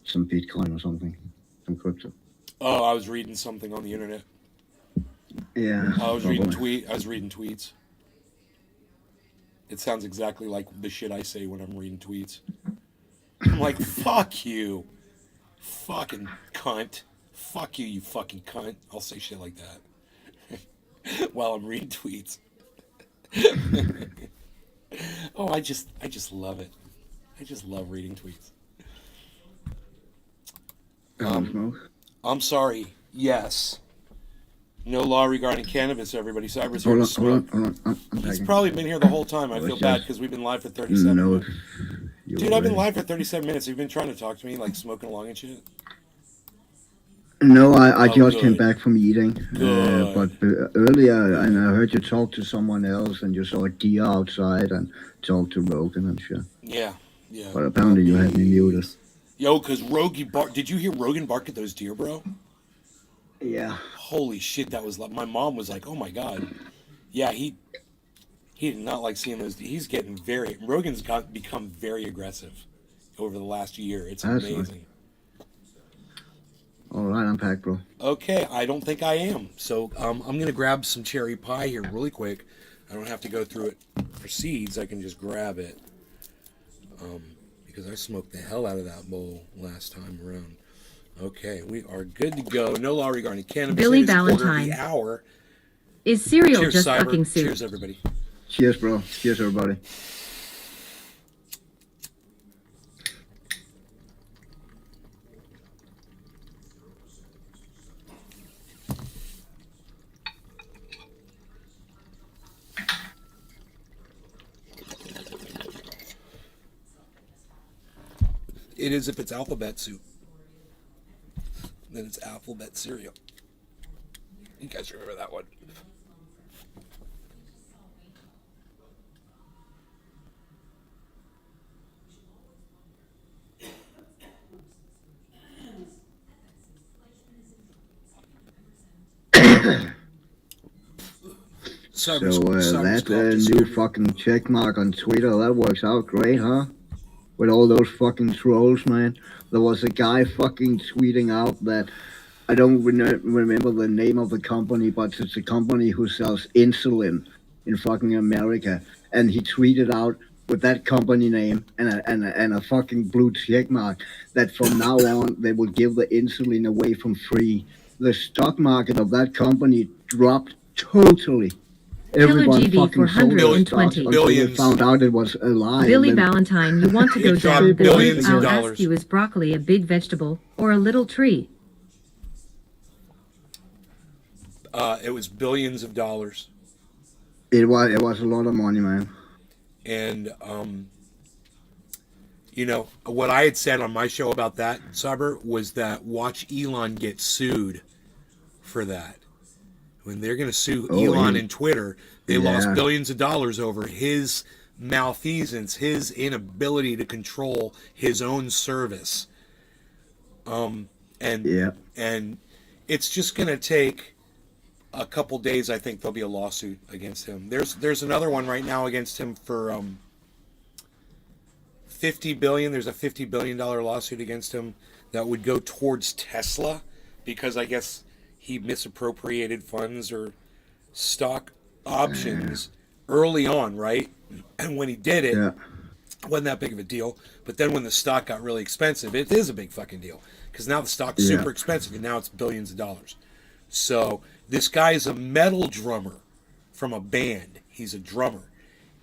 Speaker 4: some Bitcoin or something, some crypto.
Speaker 1: Oh, I was reading something on the internet.
Speaker 4: Yeah.
Speaker 1: I was reading
Speaker 4: probably.
Speaker 1: tweets. It sounds exactly like the shit I say when I'm reading tweets. I'm like, fuck you. Fucking cunt. Fuck you, you fucking cunt. I'll say shit like that while I'm reading tweets. Oh, I just love it. I just love reading tweets.
Speaker 4: Smoke?
Speaker 1: I'm sorry. Yes. No law regarding cannabis, everybody. Cyber's here
Speaker 4: Hold
Speaker 1: to
Speaker 4: on,
Speaker 1: smoke.
Speaker 4: hold on. I'm
Speaker 1: He's
Speaker 4: packing.
Speaker 1: probably been here the whole time. I
Speaker 4: Oh,
Speaker 1: feel
Speaker 4: it's
Speaker 1: bad
Speaker 4: just-
Speaker 1: because we've been live for 37
Speaker 4: No,
Speaker 1: minutes.
Speaker 4: you
Speaker 1: Dude, I've been
Speaker 4: were-
Speaker 1: live for 37 minutes. You've been trying to talk to me, like smoking along and shit.
Speaker 4: No, I
Speaker 1: Oh,
Speaker 4: just came
Speaker 1: good.
Speaker 4: back from eating.
Speaker 1: Good.
Speaker 4: But earlier, and I heard you talk to someone else, and you saw a deer outside and talked to Rogan and shit.
Speaker 1: Yeah.
Speaker 4: But apparently you had me muted.
Speaker 1: Yo, because Rogan bark. Did you hear Rogan bark at those deer, bro?
Speaker 4: Yeah.
Speaker 1: Holy shit, that was like, my mom was like, oh my god. Yeah, he did not like seeing those. He's getting Rogan's become very aggressive over the last year. It's
Speaker 4: That's
Speaker 1: amazing.
Speaker 4: All right, I'm packed, bro.
Speaker 1: Okay, I don't think I am. So I'm going to grab some cherry pie here really quick. I don't have to go through it for seeds. I can just grab it. Because I smoked the hell out of that bowl last time around. Okay, we are good to go. No law regarding cannabis.
Speaker 2: Billy
Speaker 1: It is quarter of
Speaker 2: Valentine.
Speaker 1: the hour.
Speaker 2: Is cereal
Speaker 1: Cheers,
Speaker 2: just
Speaker 1: Cyber.
Speaker 2: fucking soup?
Speaker 1: Cheers, everybody.
Speaker 4: Cheers, bro. Cheers, everybody.
Speaker 1: It is if it's alphabet soup. Then it's alphabet cereal. You guys remember that one?
Speaker 4: So that new fucking check mark on Twitter, that works out great, huh? With all those fucking trolls, man. There was a guy fucking tweeting out that I don't remember the name of the company, but it's a company who sells insulin in fucking America, and he tweeted out with that company name and a fucking blue check mark that from now on they will give the insulin away for free. The stock market of that company dropped totally. Everyone
Speaker 2: GB
Speaker 4: fucking sold their
Speaker 2: 420.
Speaker 4: stocks until they
Speaker 1: Billions.
Speaker 4: found out it was a lie.
Speaker 2: Billy
Speaker 4: and then-
Speaker 2: Valentine, you want to go
Speaker 1: It dropped
Speaker 2: down the
Speaker 1: billions
Speaker 2: road?
Speaker 1: of
Speaker 2: I'll
Speaker 1: dollars.
Speaker 2: ask you, is broccoli a big vegetable or a little tree?
Speaker 1: It was billions of dollars.
Speaker 4: It was a lot of money, man.
Speaker 1: And, what I had said on my show about that, Cyber, was that watch Elon get sued for that. When they're going to sue Elon and Twitter, they lost billions of dollars over his malfeasance, his inability to control his own service. And it's just going to take a couple days. I think there'll be a lawsuit against him. There's another one right now against him for There's a $50 billion lawsuit against him that would go towards Tesla because I guess he misappropriated funds or stock options early on, right? And when he did it,
Speaker 4: Yeah.
Speaker 1: it wasn't that big of a deal. But then when the stock got really expensive, it is a big fucking deal because now the stock's
Speaker 4: Yeah.
Speaker 1: super expensive and now it's billions of dollars. So this guy is a metal drummer from a band. He's a drummer,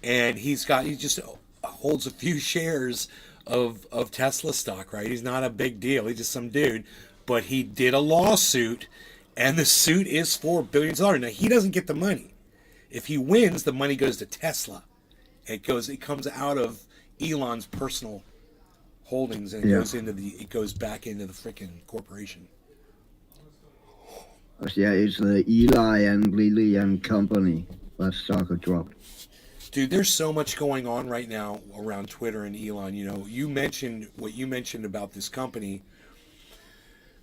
Speaker 1: and he just holds a few shares of Tesla stock. Right? He's not a big deal. He's just some dude, but he did a lawsuit, and the suit is for billions of dollars. Now he doesn't get the money. If he wins, the money goes to Tesla. It comes out of Elon's personal holdings and it goes back into the freaking corporation.
Speaker 4: Yeah, it's the Eli and Lilly and Company. That stock had dropped.
Speaker 1: Dude, there's so much going on right now around Twitter and Elon. You know, you mentioned what you mentioned about this company.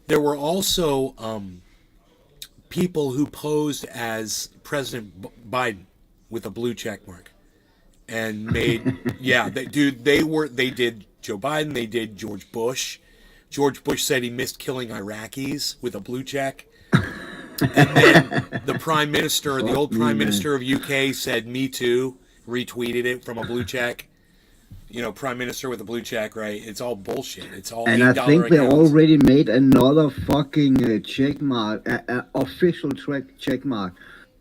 Speaker 1: There were also people who posed as President Biden with a blue check mark and made they did Joe Biden, they did George Bush. George Bush said he missed killing Iraqis with a blue check. And then the prime minister, the old prime minister of UK said me too, retweeted it from a blue check. You know, prime minister with a blue check, right? It's all bullshit. It's all
Speaker 4: And
Speaker 1: $8
Speaker 4: I think they
Speaker 1: accounts.
Speaker 4: already made another fucking check mark, official check mark.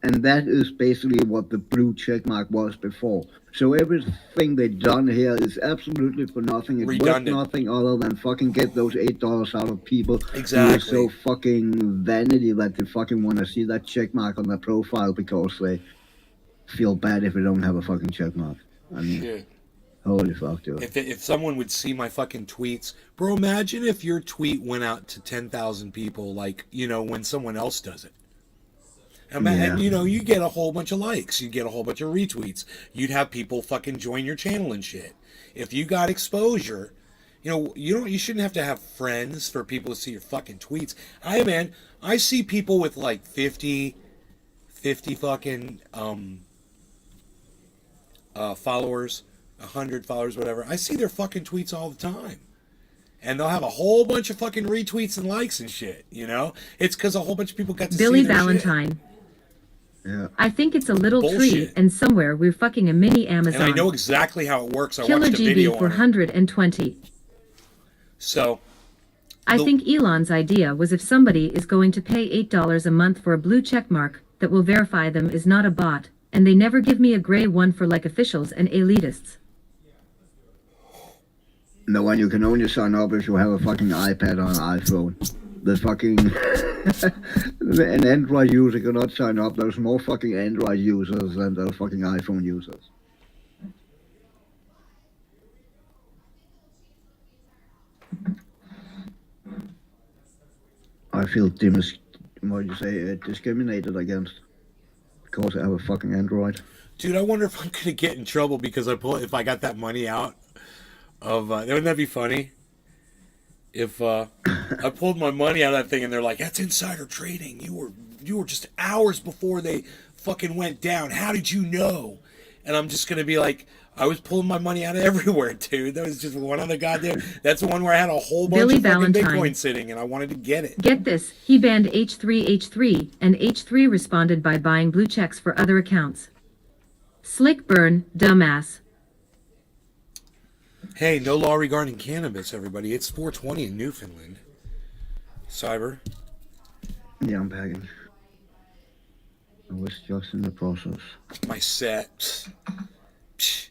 Speaker 4: And that is basically what the blue check mark was before. So everything they've done here is absolutely for nothing. It's worth
Speaker 1: Redundant.
Speaker 4: nothing other than fucking get those $8 out of people.
Speaker 1: Exactly.
Speaker 4: Who are so fucking vanity that they fucking want to see that check mark on their profile because they feel bad if they don't have a fucking check mark. I mean,
Speaker 1: Shit.
Speaker 4: holy fuck, dude.
Speaker 1: If someone would see my fucking tweets, bro, imagine if your tweet went out to 10,000 people, like, you know, when someone else does it. And, you know, you get a whole bunch of likes, you get a whole bunch of retweets. You'd have people fucking join your channel and shit. If you got exposure, you know, you shouldn't have to have friends for people to see your fucking tweets. I see people with like 50 fucking followers, 100 followers, whatever. I see their fucking tweets all the time. And they'll have a whole bunch of fucking retweets and likes and shit, you know? It's because a whole bunch of people got to
Speaker 2: Billy
Speaker 1: see their
Speaker 2: Valentine.
Speaker 1: shit.
Speaker 4: Yeah.
Speaker 2: I think it's a little tree,
Speaker 1: Bullshit.
Speaker 2: and somewhere we're fucking a mini Amazon.
Speaker 1: And I know exactly how it works. I
Speaker 2: Killer
Speaker 1: watched a video
Speaker 2: GB for
Speaker 1: on it.
Speaker 2: 120.
Speaker 1: So,
Speaker 2: I
Speaker 1: The-
Speaker 2: think Elon's idea was if somebody is going to pay $8 a month for a blue check mark that will verify them is not a bot, and they never give me a gray one for like officials and elitists.
Speaker 4: No, and you can only sign up if you have a fucking iPad or an iPhone. The fucking an Android user cannot sign up. There's more fucking Android users than there are fucking iPhone users. I feel discriminated against because I have a fucking Android.
Speaker 1: dude, I wonder if I'm gonna get in trouble because if I got that money out of wouldn't that be funny? If I pulled my money out of that thing and they're like, "That's insider trading. You were just hours before they fucking went down. How did you know?" And I'm just gonna be like, "I was pulling my money out of everywhere, dude. That was just one on the goddamn. That's the one where I had a whole bunch
Speaker 2: Billy
Speaker 1: of fucking
Speaker 2: Valentine.
Speaker 1: Bitcoin sitting and I wanted to get it."
Speaker 2: Get this, he banned H3H3, and H3 responded by buying blue checks for other accounts. Slick burn, dumbass.
Speaker 1: Hey, no law regarding cannabis, everybody. It's 420 in Newfoundland. Cyber.
Speaker 4: Yeah, I'm packing. I was just in the process.
Speaker 1: My set. Psh.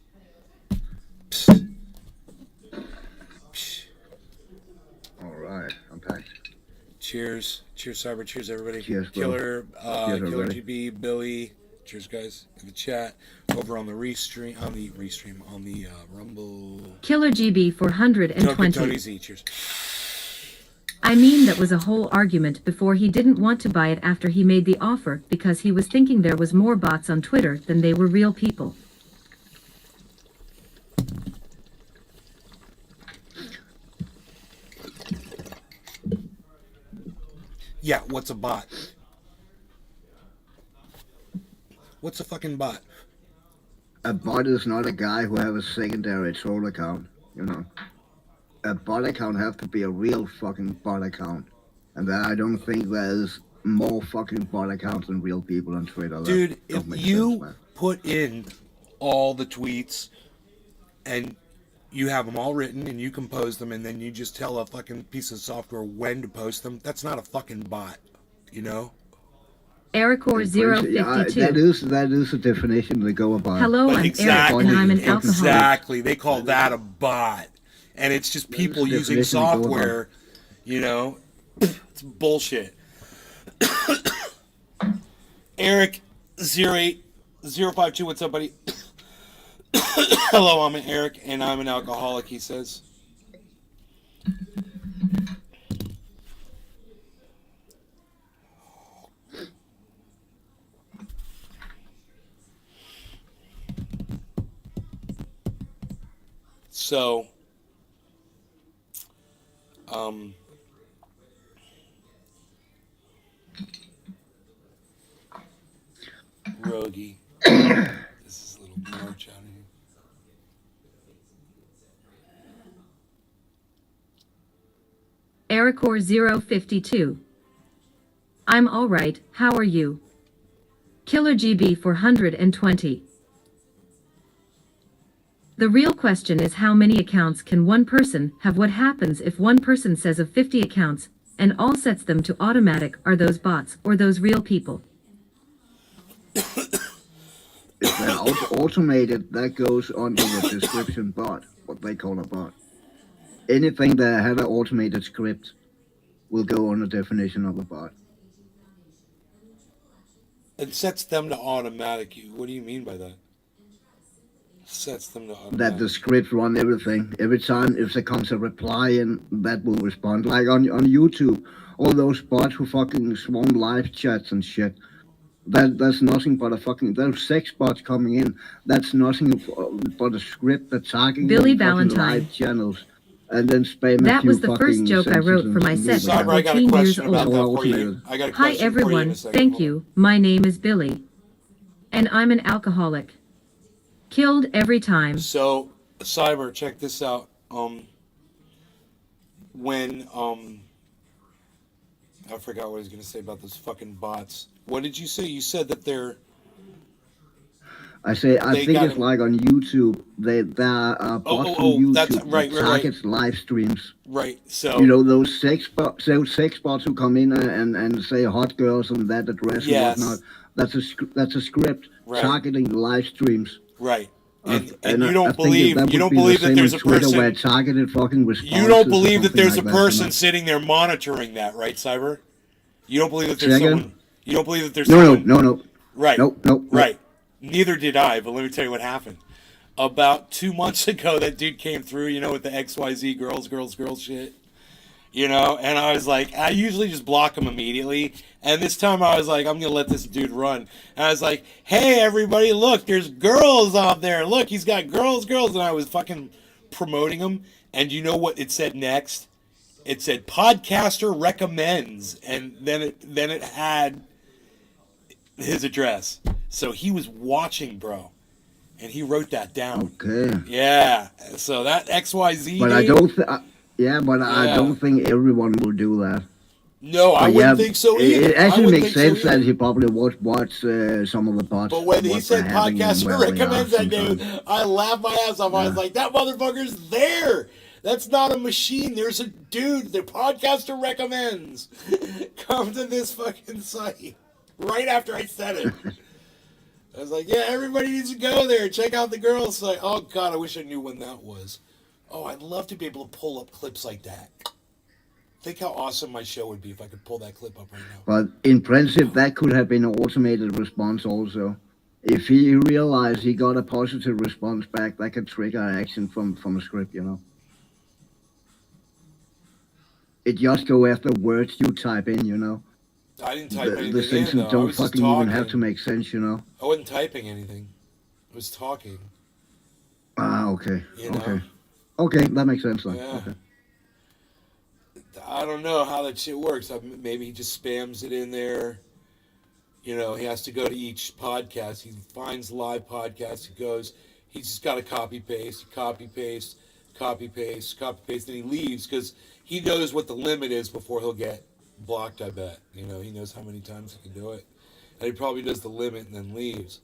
Speaker 1: Psh. Psh.
Speaker 4: Alright, I'm packed.
Speaker 1: Cheers. Cheers, Cyber. Cheers, everybody.
Speaker 4: Cheers, bro.
Speaker 1: Killer,
Speaker 4: Cheers,
Speaker 1: Killer
Speaker 4: everybody.
Speaker 1: GB, Billy. Cheers, guys. In the chat. Over on the Restream, on the Rumble.
Speaker 2: Killer GB for
Speaker 1: Tony
Speaker 2: 120.
Speaker 1: Z. Cheers.
Speaker 2: I mean, that was a whole argument before he didn't want to buy it after he made the offer because he was thinking there was more bots on Twitter than they were real people.
Speaker 1: Yeah, what's a bot? What's a fucking bot?
Speaker 4: A bot is not a guy who have a secondary troll account. you know. A bot account has to be a real fucking bot account. And I don't think there's more fucking bot accounts than real people on Twitter.
Speaker 1: Dude,
Speaker 4: That
Speaker 1: if
Speaker 4: don't make
Speaker 1: you
Speaker 4: sense, man.
Speaker 1: put in all the tweets and you have them all written and you compose them and then you just tell a fucking piece of software when to post them, that's not a fucking bot, you know?
Speaker 2: Ericor052.
Speaker 4: That is a definition to go about.
Speaker 2: Hello,
Speaker 1: But
Speaker 2: I'm
Speaker 1: exactly,
Speaker 2: Eric and I'm an alcoholic.
Speaker 1: exactly. They call that a bot. And it's just people
Speaker 4: That is the
Speaker 1: using
Speaker 4: definition to go
Speaker 1: software, you know? It's bullshit. Eric08052, what's up, buddy? Hello, I'm Eric, and I'm an alcoholic, he says. So, Rogie. This is a little march out of here.
Speaker 2: Ericor052. I'm alright, how are you? Killer GB 420. The real question is how many accounts can one person have? What happens if one person says of 50 accounts, and all sets them to automatic? Are those bots or those real people?
Speaker 4: If they're automated, that goes under the description bot, what they call a bot. Anything that had an automated script will go on the definition of a bot.
Speaker 1: It sets them to automatic. What do you mean by that? Sets them to automatic.
Speaker 4: That the script run everything. Every time if there comes a reply in, that will respond. Like on YouTube, all those bots who fucking swarm live chats and shit. That's nothing but a fucking, those sex bots coming in, that's nothing but a script that's targeting
Speaker 2: Billy
Speaker 4: fucking
Speaker 2: Valentine.
Speaker 4: live channels. And then spam
Speaker 2: That
Speaker 4: a few
Speaker 2: was the first
Speaker 4: fucking
Speaker 2: joke I wrote for my
Speaker 4: sentences
Speaker 2: set
Speaker 4: and
Speaker 1: Cyber, I
Speaker 2: at
Speaker 1: got a
Speaker 2: 14 years
Speaker 1: question about
Speaker 2: old.
Speaker 1: that for you. I got a
Speaker 2: Hi
Speaker 1: question for you in
Speaker 2: everyone,
Speaker 1: a second.
Speaker 2: thank
Speaker 1: Hold on.
Speaker 2: you, my name is Billy. And I'm an alcoholic. Killed every time.
Speaker 1: So, Cyber, check this out. When I forgot what I was gonna say about those fucking bots. What did you say? You said that they're
Speaker 4: I
Speaker 1: They
Speaker 4: think
Speaker 1: got
Speaker 4: it's
Speaker 1: him.
Speaker 4: like on YouTube, there are bots on YouTube
Speaker 1: that's
Speaker 4: that
Speaker 1: right.
Speaker 4: targets live streams.
Speaker 1: Right. So
Speaker 4: You know, those sex bots who come in and say hot girls and that address
Speaker 1: Yes.
Speaker 4: and whatnot. That's a script
Speaker 1: Right.
Speaker 4: targeting live streams.
Speaker 1: right. And
Speaker 4: And
Speaker 1: you
Speaker 4: I
Speaker 1: don't
Speaker 4: think
Speaker 1: believe
Speaker 4: that
Speaker 1: you
Speaker 4: would
Speaker 1: don't
Speaker 4: be the
Speaker 1: believe that
Speaker 4: same
Speaker 1: there's
Speaker 4: on
Speaker 1: a
Speaker 4: Twitter where
Speaker 1: person
Speaker 4: targeted fucking responses.
Speaker 1: you don't
Speaker 4: or
Speaker 1: believe that
Speaker 4: something
Speaker 1: there's a
Speaker 4: like that, you
Speaker 1: person
Speaker 4: know?
Speaker 1: sitting there monitoring that, right, Cyber? You don't believe that
Speaker 4: Say
Speaker 1: there's
Speaker 4: again?
Speaker 1: someone you don't believe that there's
Speaker 4: No,
Speaker 1: someone Right.
Speaker 4: Nope.
Speaker 1: Right. Neither did I, but let me tell you what happened. About 2 months ago, that dude came through, you know, with the XYZ girls shit. You know, and I was like, I usually just block him immediately. And this time I was like, I'm going to let this dude run. And I was like, hey, everybody, look, there's girls out there. Look, he's got girls. And I was fucking promoting him. And you know what it said next? It said, podcaster recommends. And then it had his address. So he was watching, bro. And he wrote that down.
Speaker 4: Okay.
Speaker 1: Yeah. So that XYZ
Speaker 4: But
Speaker 1: dude,
Speaker 4: I don't. I
Speaker 1: Yeah.
Speaker 4: don't think everyone will do that.
Speaker 1: No, I
Speaker 4: But
Speaker 1: wouldn't think so either.
Speaker 4: It
Speaker 1: I
Speaker 4: actually
Speaker 1: wouldn't
Speaker 4: makes
Speaker 1: think so
Speaker 4: sense that
Speaker 1: either.
Speaker 4: he probably would watch some of the bots.
Speaker 1: But when he
Speaker 4: what
Speaker 1: said
Speaker 4: they're having and
Speaker 1: podcaster
Speaker 4: where they are
Speaker 1: recommends that
Speaker 4: sometimes.
Speaker 1: dude, I laughed my ass off. I was like, that motherfucker's there. That's not a machine. There's a dude. The podcaster recommends. Come to this fucking site. Right after I said it. I was like, yeah, everybody needs to go there. Check out the girls site. Oh, God, I wish I knew when that was. Oh, I'd love to be able to pull up clips like that. Think how awesome my show would be if I could pull that clip up right now.
Speaker 4: But in principle, that could have been an automated response also. If he realized he got a positive response back, that could trigger action from a script, you know. It just go after words you type in, you know.
Speaker 1: I didn't type
Speaker 4: The
Speaker 1: anything
Speaker 4: things
Speaker 1: in,
Speaker 4: that
Speaker 1: though. I
Speaker 4: don't
Speaker 1: was just
Speaker 4: fucking even have
Speaker 1: talking.
Speaker 4: to make sense, you know.
Speaker 1: I wasn't typing anything. I was talking.
Speaker 4: Ah, okay.
Speaker 1: You know?
Speaker 4: Okay. Okay, that makes sense then.
Speaker 1: Yeah.
Speaker 4: Okay.
Speaker 1: I don't know how that shit works. Maybe he just spams it in there. You know, he has to go to each podcast. He finds live podcasts. He goes. He's just got to copy paste, copy paste, and he leaves because he knows what the limit is before he'll get blocked. I bet he knows how many times he can do it, and he probably does the limit and then leaves.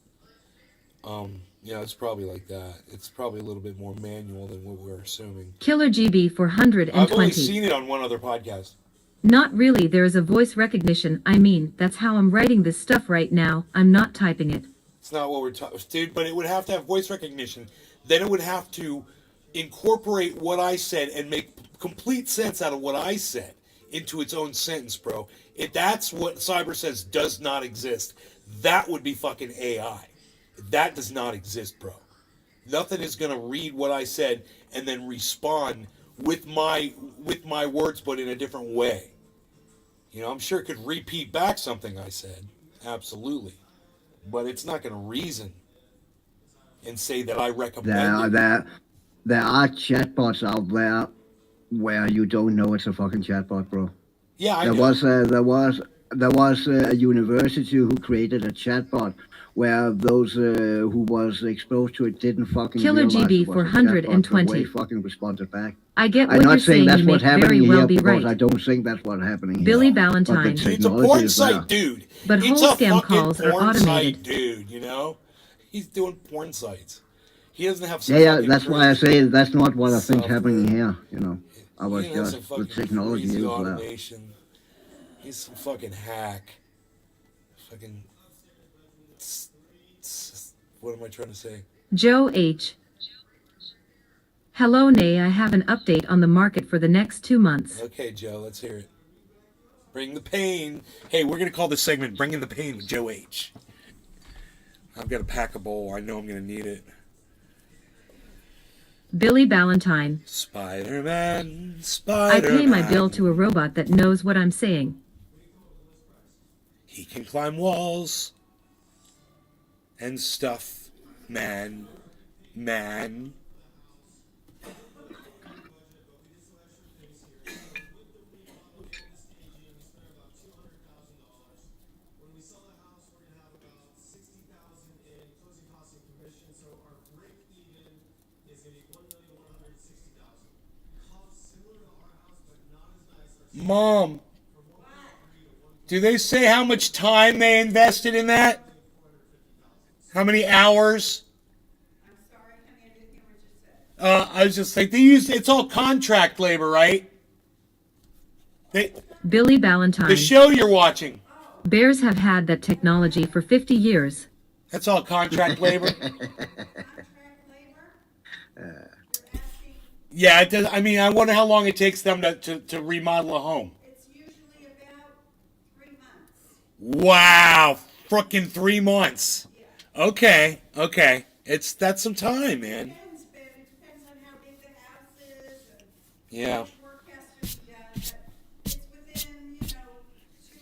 Speaker 1: It's probably like that. It's probably a little bit more manual than what we're assuming.
Speaker 2: Killer GB for
Speaker 1: I've only
Speaker 2: 120.
Speaker 1: seen it on one other podcast.
Speaker 2: Not really, there is a voice recognition. I mean, that's how I'm writing this stuff right now. I'm not typing it.
Speaker 1: It's not what we're talking, dude. But it would have to have voice recognition. Then it would have to incorporate what I said and make complete sense out of what I said into its own sentence, bro. If that's what Cyber says does not exist, that would be fucking AI. That does not exist, bro. Nothing is gonna read what I said and then respond with my words, but in a different way. I'm sure it could repeat back something I said, absolutely, but it's not gonna reason and say that I recommend.
Speaker 4: There are chatbots out there where you don't know it's a fucking chatbot, bro.
Speaker 1: Yeah, I
Speaker 4: there
Speaker 1: know.
Speaker 4: there was a university who created a chatbot where those who was exposed to it didn't fucking
Speaker 2: Killer
Speaker 4: realize
Speaker 2: GB
Speaker 4: it was
Speaker 2: for
Speaker 4: a chatbot,
Speaker 2: 120.
Speaker 4: the way fucking responded back.
Speaker 2: I get
Speaker 4: I'm
Speaker 2: what
Speaker 4: not
Speaker 2: you're
Speaker 4: saying
Speaker 2: saying.
Speaker 4: that's
Speaker 2: You
Speaker 4: what's
Speaker 2: make
Speaker 4: happening
Speaker 2: very
Speaker 4: here
Speaker 2: well be
Speaker 4: because
Speaker 2: right.
Speaker 4: I don't think that's what's happening
Speaker 2: Billy
Speaker 4: here.
Speaker 2: Valentine.
Speaker 1: It's a
Speaker 4: Technology
Speaker 1: porn
Speaker 4: is there.
Speaker 1: site, dude.
Speaker 2: But
Speaker 1: It's
Speaker 2: whole
Speaker 1: a
Speaker 2: scam
Speaker 1: fucking
Speaker 2: calls are
Speaker 1: porn
Speaker 2: automated.
Speaker 1: site, dude. He's doing porn sites. He doesn't have some
Speaker 4: Yeah,
Speaker 1: fucking
Speaker 4: that's why I
Speaker 1: crazy
Speaker 4: say that's not what I think
Speaker 1: software.
Speaker 4: happening here. I was
Speaker 1: He doesn't have
Speaker 4: just
Speaker 1: some
Speaker 4: the
Speaker 1: fucking
Speaker 4: technology
Speaker 1: crazy
Speaker 4: is there.
Speaker 1: automation. He's some fucking hack. Fucking. What am I trying to say?
Speaker 2: Joe H. Hello, Nay. I have an update on the market for the next 2 months.
Speaker 1: Okay, Joe, let's hear it. Bring the pain. Hey, we're going to call this segment Bringing the Pain with Joe H. I've got to pack a bowl. I know I'm going to need it.
Speaker 2: Billy Valentine.
Speaker 1: Spider-Man,
Speaker 2: I
Speaker 1: Spider-Man.
Speaker 2: pay my bill to a robot that knows what I'm saying.
Speaker 1: He can climb walls and stuff, man. Mom, do they say how much time they invested in that? How many hours?
Speaker 5: I'm sorry, honey, I didn't hear what you said.
Speaker 1: I was just like, it's all contract labor, right?
Speaker 2: Billy Valentine.
Speaker 1: The show you're watching,
Speaker 2: Bears have had that technology for 50 years.
Speaker 1: that's all contract labor.
Speaker 5: Contract labor? You're asking,
Speaker 1: Yeah, it does. I mean, I wonder how long it takes them to remodel a home.
Speaker 5: it's usually about 3 months.
Speaker 1: Wow, frickin' 3 months. Okay. That's some time, man.
Speaker 5: Depends, but it depends on how big the house is and
Speaker 1: Yeah.
Speaker 5: how much work has to be done, but it's within, 2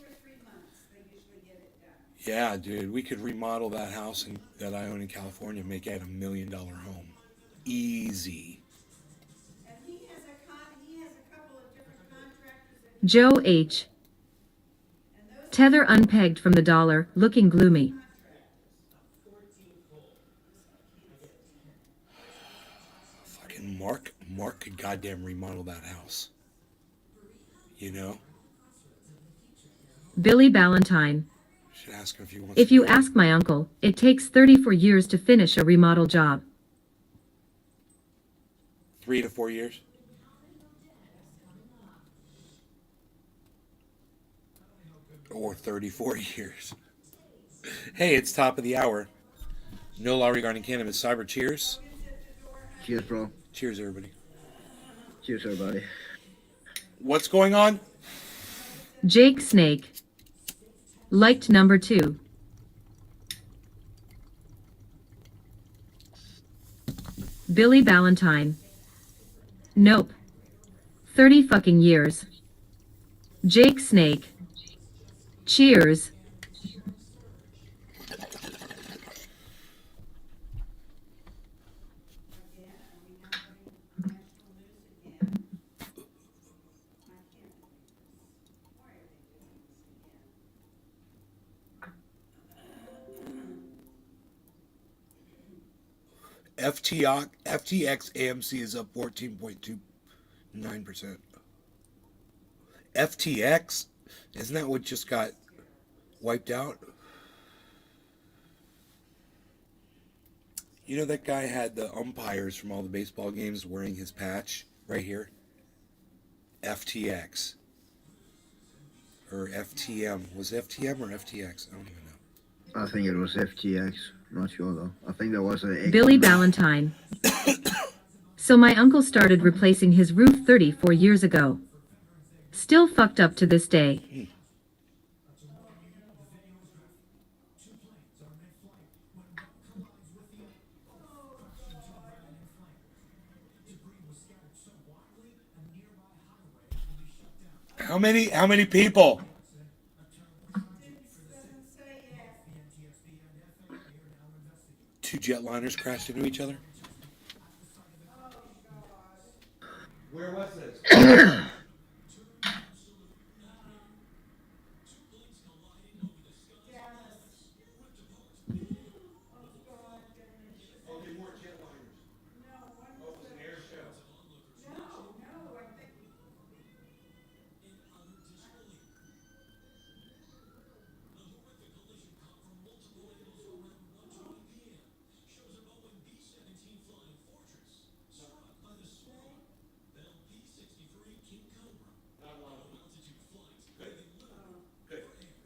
Speaker 5: or 3 months they usually get it done.
Speaker 1: Yeah, dude, we could remodel that house that I own in California and make it $1 million home. Easy.
Speaker 5: And he has a couple of different contractors that
Speaker 2: Joe H.
Speaker 5: and those
Speaker 2: Tether unpegged from the dollar, looking gloomy.
Speaker 1: Fucking Mark could goddamn remodel that house.
Speaker 2: Billy Valentine.
Speaker 1: Should ask him if he wants
Speaker 2: If
Speaker 1: to
Speaker 2: you
Speaker 1: do it.
Speaker 2: ask my uncle, it takes 34 years to finish a remodel job.
Speaker 1: 3 to 4 years. Or 34 years. Hey, it's top of the hour. No law regarding cannabis. Cyber, cheers.
Speaker 4: Cheers, bro.
Speaker 1: Cheers, everybody.
Speaker 4: Cheers, everybody.
Speaker 1: What's going on?
Speaker 2: Jake Snake. Liked number 2. Billy Valentine. Nope. 30 fucking years. Jake Snake. Cheers.
Speaker 1: FTX AMC is up 14.29%. FTX? Isn't that what just got wiped out? You know that guy had the umpires from all the baseball games wearing his patch right here? FTX. Or FTM. Was it FTM or FTX? I don't even know.
Speaker 4: I think it was FTX. Not sure though. I think there was a
Speaker 2: Billy Ballantyne. So my uncle started replacing his roof 34 years ago. Still fucked up to this day.
Speaker 1: How many people? Two jetliners crashed into each other? Where was this?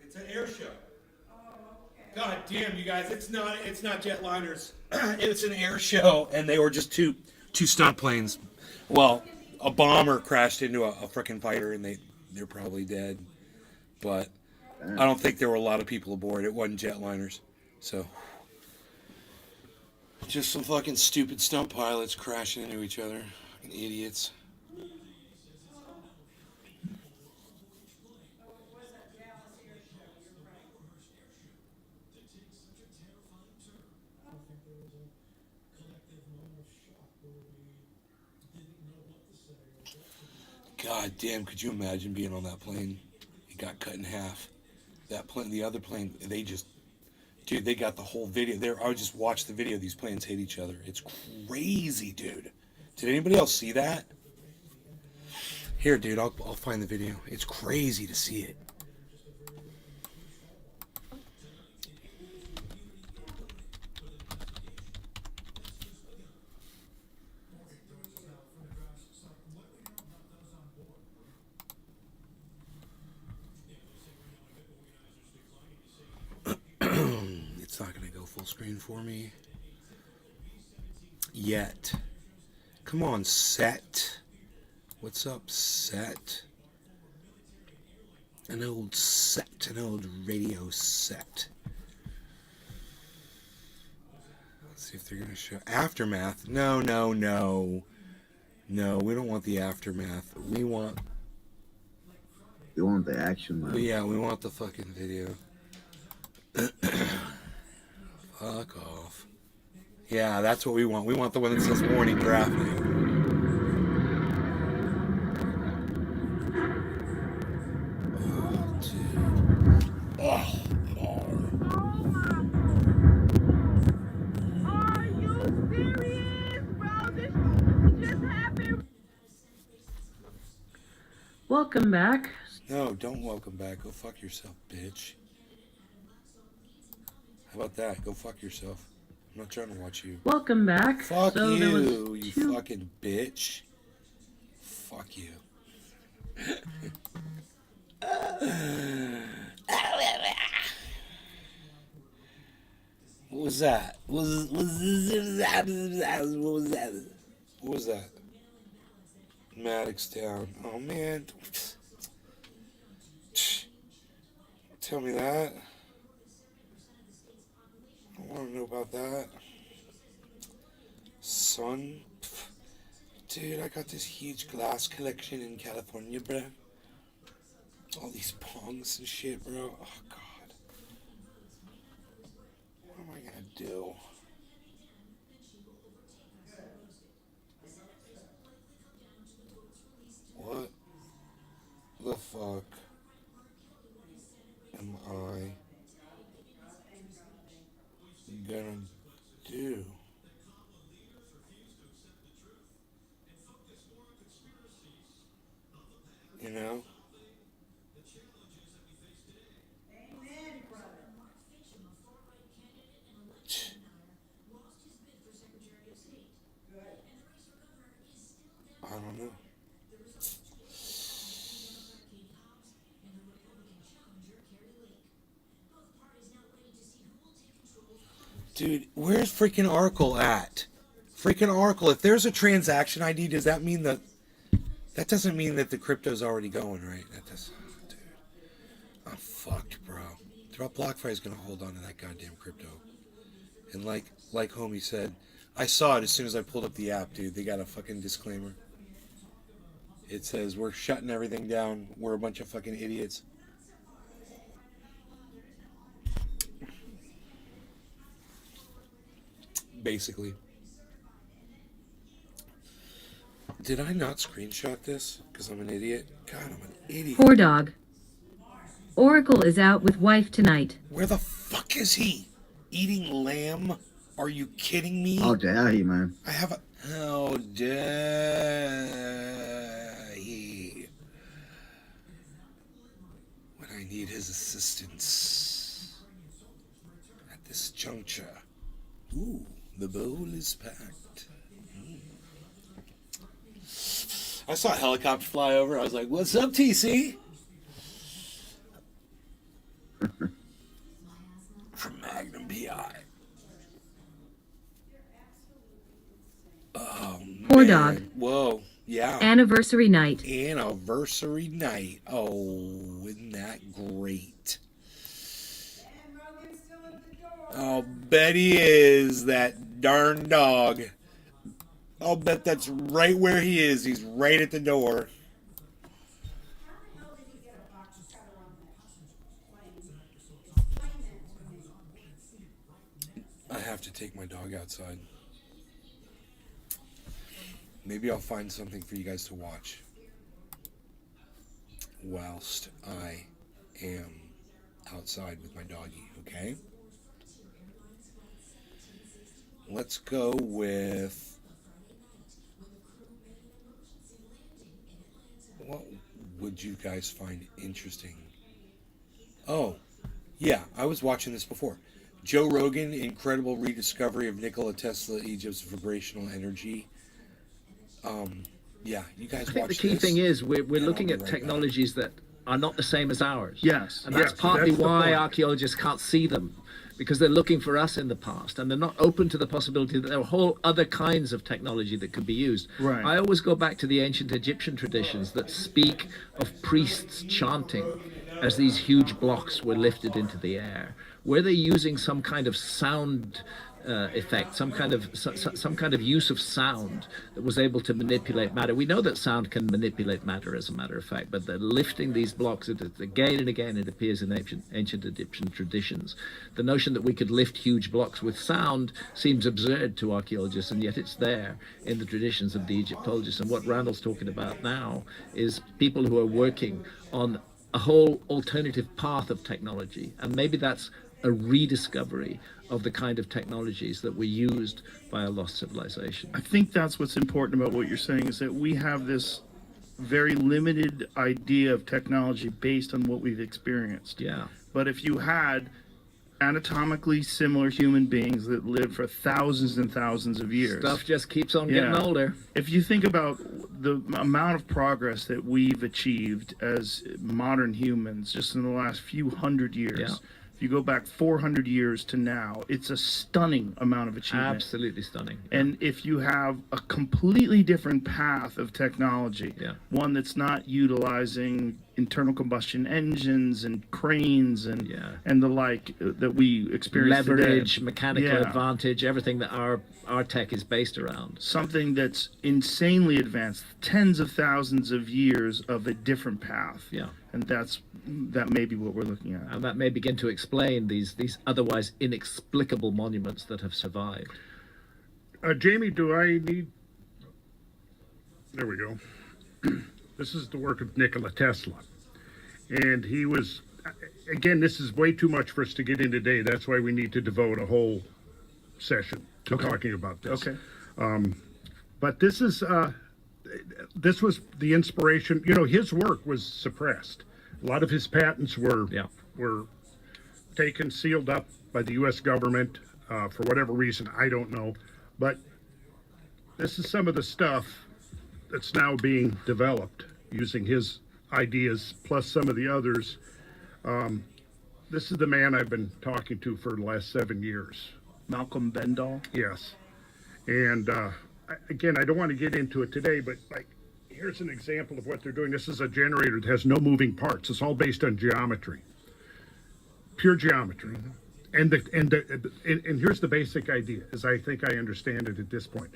Speaker 1: It's an air show. God damn, you guys! It's not jetliners. It's an air show, and they were just two stunt planes. Well, a bomber crashed into a frickin' fighter, and they're probably dead. But I don't think there were a lot of people aboard. It wasn't jetliners, so just some fucking stupid stunt pilots crashing into each other. Fucking idiots. God damn, could you imagine being on that plane? It got cut in half. That plane, the other plane, dude, they got the whole video there. I would just watch the video. These planes hit each other. It's crazy, dude. Did anybody else see that? Here, dude, I'll find the video. It's crazy to see it. It's not going to go full screen for me yet. Come on, set. What's up, set? An old set, an old radio set. Let's see if they're going to show aftermath. No, no, no. No, we don't want the aftermath. We want...
Speaker 4: You want the action, man.
Speaker 1: Yeah, we want the fucking video. Fuck off. Yeah, that's what we want. We want the one that says warning traffic. Oh, dude. Oh, Lord.
Speaker 6: Are you serious, bro? This just happened.
Speaker 3: Welcome back.
Speaker 1: No, don't welcome back. Go fuck yourself, bitch. How about that? Go fuck yourself. I'm not trying to watch you.
Speaker 3: Welcome back.
Speaker 1: Fuck
Speaker 3: So there was
Speaker 1: you, you
Speaker 3: two-
Speaker 1: fucking bitch. Fuck you. What was that? What was that? Maddox down. Oh man. Tell me that. I want to know about that. Son. Dude, I got this huge glass collection in California, bro. All these pongs and shit, bro. Oh, God. What am I gonna do? What the fuck am I gonna do? Dude, where's freaking Oracle at? Freaking Oracle, if there's a transaction ID, does that mean that doesn't mean that the crypto's already going, right? That does, dude. I'm fucked, bro. BlockFi's gonna hold on to that goddamn crypto. And like homie said, I saw it as soon as I pulled up the app, dude. They got a fucking disclaimer. It says we're shutting everything down. We're a bunch of fucking idiots. Basically. Did I not screenshot this? Because I'm an idiot? God, I'm an idiot.
Speaker 2: Poor dog. Oracle is out with wife tonight.
Speaker 1: Where the fuck is he? Eating lamb? Are you kidding me?
Speaker 4: How dare he, man?
Speaker 1: I have a... How dare he? When I need his assistance. At this juncture. Ooh, the bowl is packed. I saw a helicopter fly over. I was like, what's up, TC? From Magnum PI. Oh,
Speaker 2: Poor
Speaker 1: man.
Speaker 2: dog.
Speaker 1: Whoa. Yeah.
Speaker 2: Anniversary night.
Speaker 1: Anniversary night. Oh, isn't that great?
Speaker 5: And Rogan's still at the door.
Speaker 1: I'll bet he is, that darn dog. I'll bet that's right where he is. He's right at the door.
Speaker 5: How the hell did he get a box cutter on that plane? Explain that to me.
Speaker 1: I have to take my dog outside. Maybe I'll find something for you guys to watch whilst I am outside with my doggy, okay? Let's go with... What would you guys find interesting? Oh, yeah, I was watching this before. Joe Rogan, incredible rediscovery of Nikola Tesla, Egypt's vibrational energy. Yeah, you guys
Speaker 7: I think
Speaker 1: watch
Speaker 7: the key
Speaker 1: this,
Speaker 7: thing is we're
Speaker 1: and I'll
Speaker 7: looking
Speaker 1: be
Speaker 7: at
Speaker 1: right
Speaker 7: technologies that are not the same as ours.
Speaker 8: Yes,
Speaker 7: And that's
Speaker 8: yes,
Speaker 7: partly
Speaker 8: that's the
Speaker 7: why
Speaker 8: point.
Speaker 7: archaeologists can't see them, because they're looking for us in the past, and they're not open to the possibility that there are whole other kinds of technology that could be used.
Speaker 8: Right.
Speaker 7: I always go back to the ancient Egyptian traditions that speak of priests chanting as these huge blocks were lifted into the air. Were they using some kind of sound effect, some kind of use of sound that was able to manipulate matter? We know that sound can manipulate matter, as a matter of fact, but they're lifting these blocks. Again and again it appears in ancient Egyptian traditions. The notion that we could lift huge blocks with sound seems absurd to archaeologists, and yet it's there in the traditions of the Egyptologists. And what Randall's talking about now is people who are working on a whole alternative path of technology, and maybe that's a rediscovery of the kind of technologies that were used by a lost civilization.
Speaker 8: I think that's what's important about what you're saying, is that we have this very limited idea of technology based on what we've experienced.
Speaker 7: Yeah.
Speaker 8: But if you had anatomically similar human beings that lived for thousands and thousands of years,
Speaker 7: Stuff just keeps on getting
Speaker 8: Yeah.
Speaker 7: older.
Speaker 8: if you think about the amount of progress that we've achieved as modern humans just in the last few hundred years,
Speaker 7: Yeah.
Speaker 8: if you go back 400 years to now, it's a stunning amount of achievement.
Speaker 7: Absolutely stunning.
Speaker 8: And if you have a completely different path of technology,
Speaker 7: Yeah.
Speaker 8: one that's not utilizing internal combustion engines and cranes and
Speaker 7: Yeah.
Speaker 8: and the like that we experience
Speaker 7: Leverage,
Speaker 8: today.
Speaker 7: mechanical
Speaker 8: Yeah.
Speaker 7: advantage, everything that our tech is based around.
Speaker 8: Something that's insanely advanced, tens of thousands of years of a different path.
Speaker 7: Yeah.
Speaker 8: And that may be what we're looking at.
Speaker 7: And that may begin to explain these otherwise inexplicable monuments that have survived.
Speaker 9: Jamie, do I need... There we go. This is the work of Nikola Tesla. And he was... Again, this is way too much for us to get in today. That's why we need to devote a whole session to talking about this.
Speaker 8: Okay.
Speaker 9: But this is... this was the inspiration. You know, his work was suppressed. A lot of his patents were
Speaker 7: Yeah.
Speaker 9: taken, sealed up by the U.S. government for whatever reason. I don't know. But this is some of the stuff that's now being developed using his ideas, plus some of the others. This is the man I've been talking to for the last 7 years.
Speaker 8: Malcolm Bendall.
Speaker 9: Yes. And again, I don't want to get into it today, but like, here's an example of what they're doing. This is a generator that has no moving parts. It's all based on geometry, pure geometry. And here's the basic idea, as I think I understand it at this point.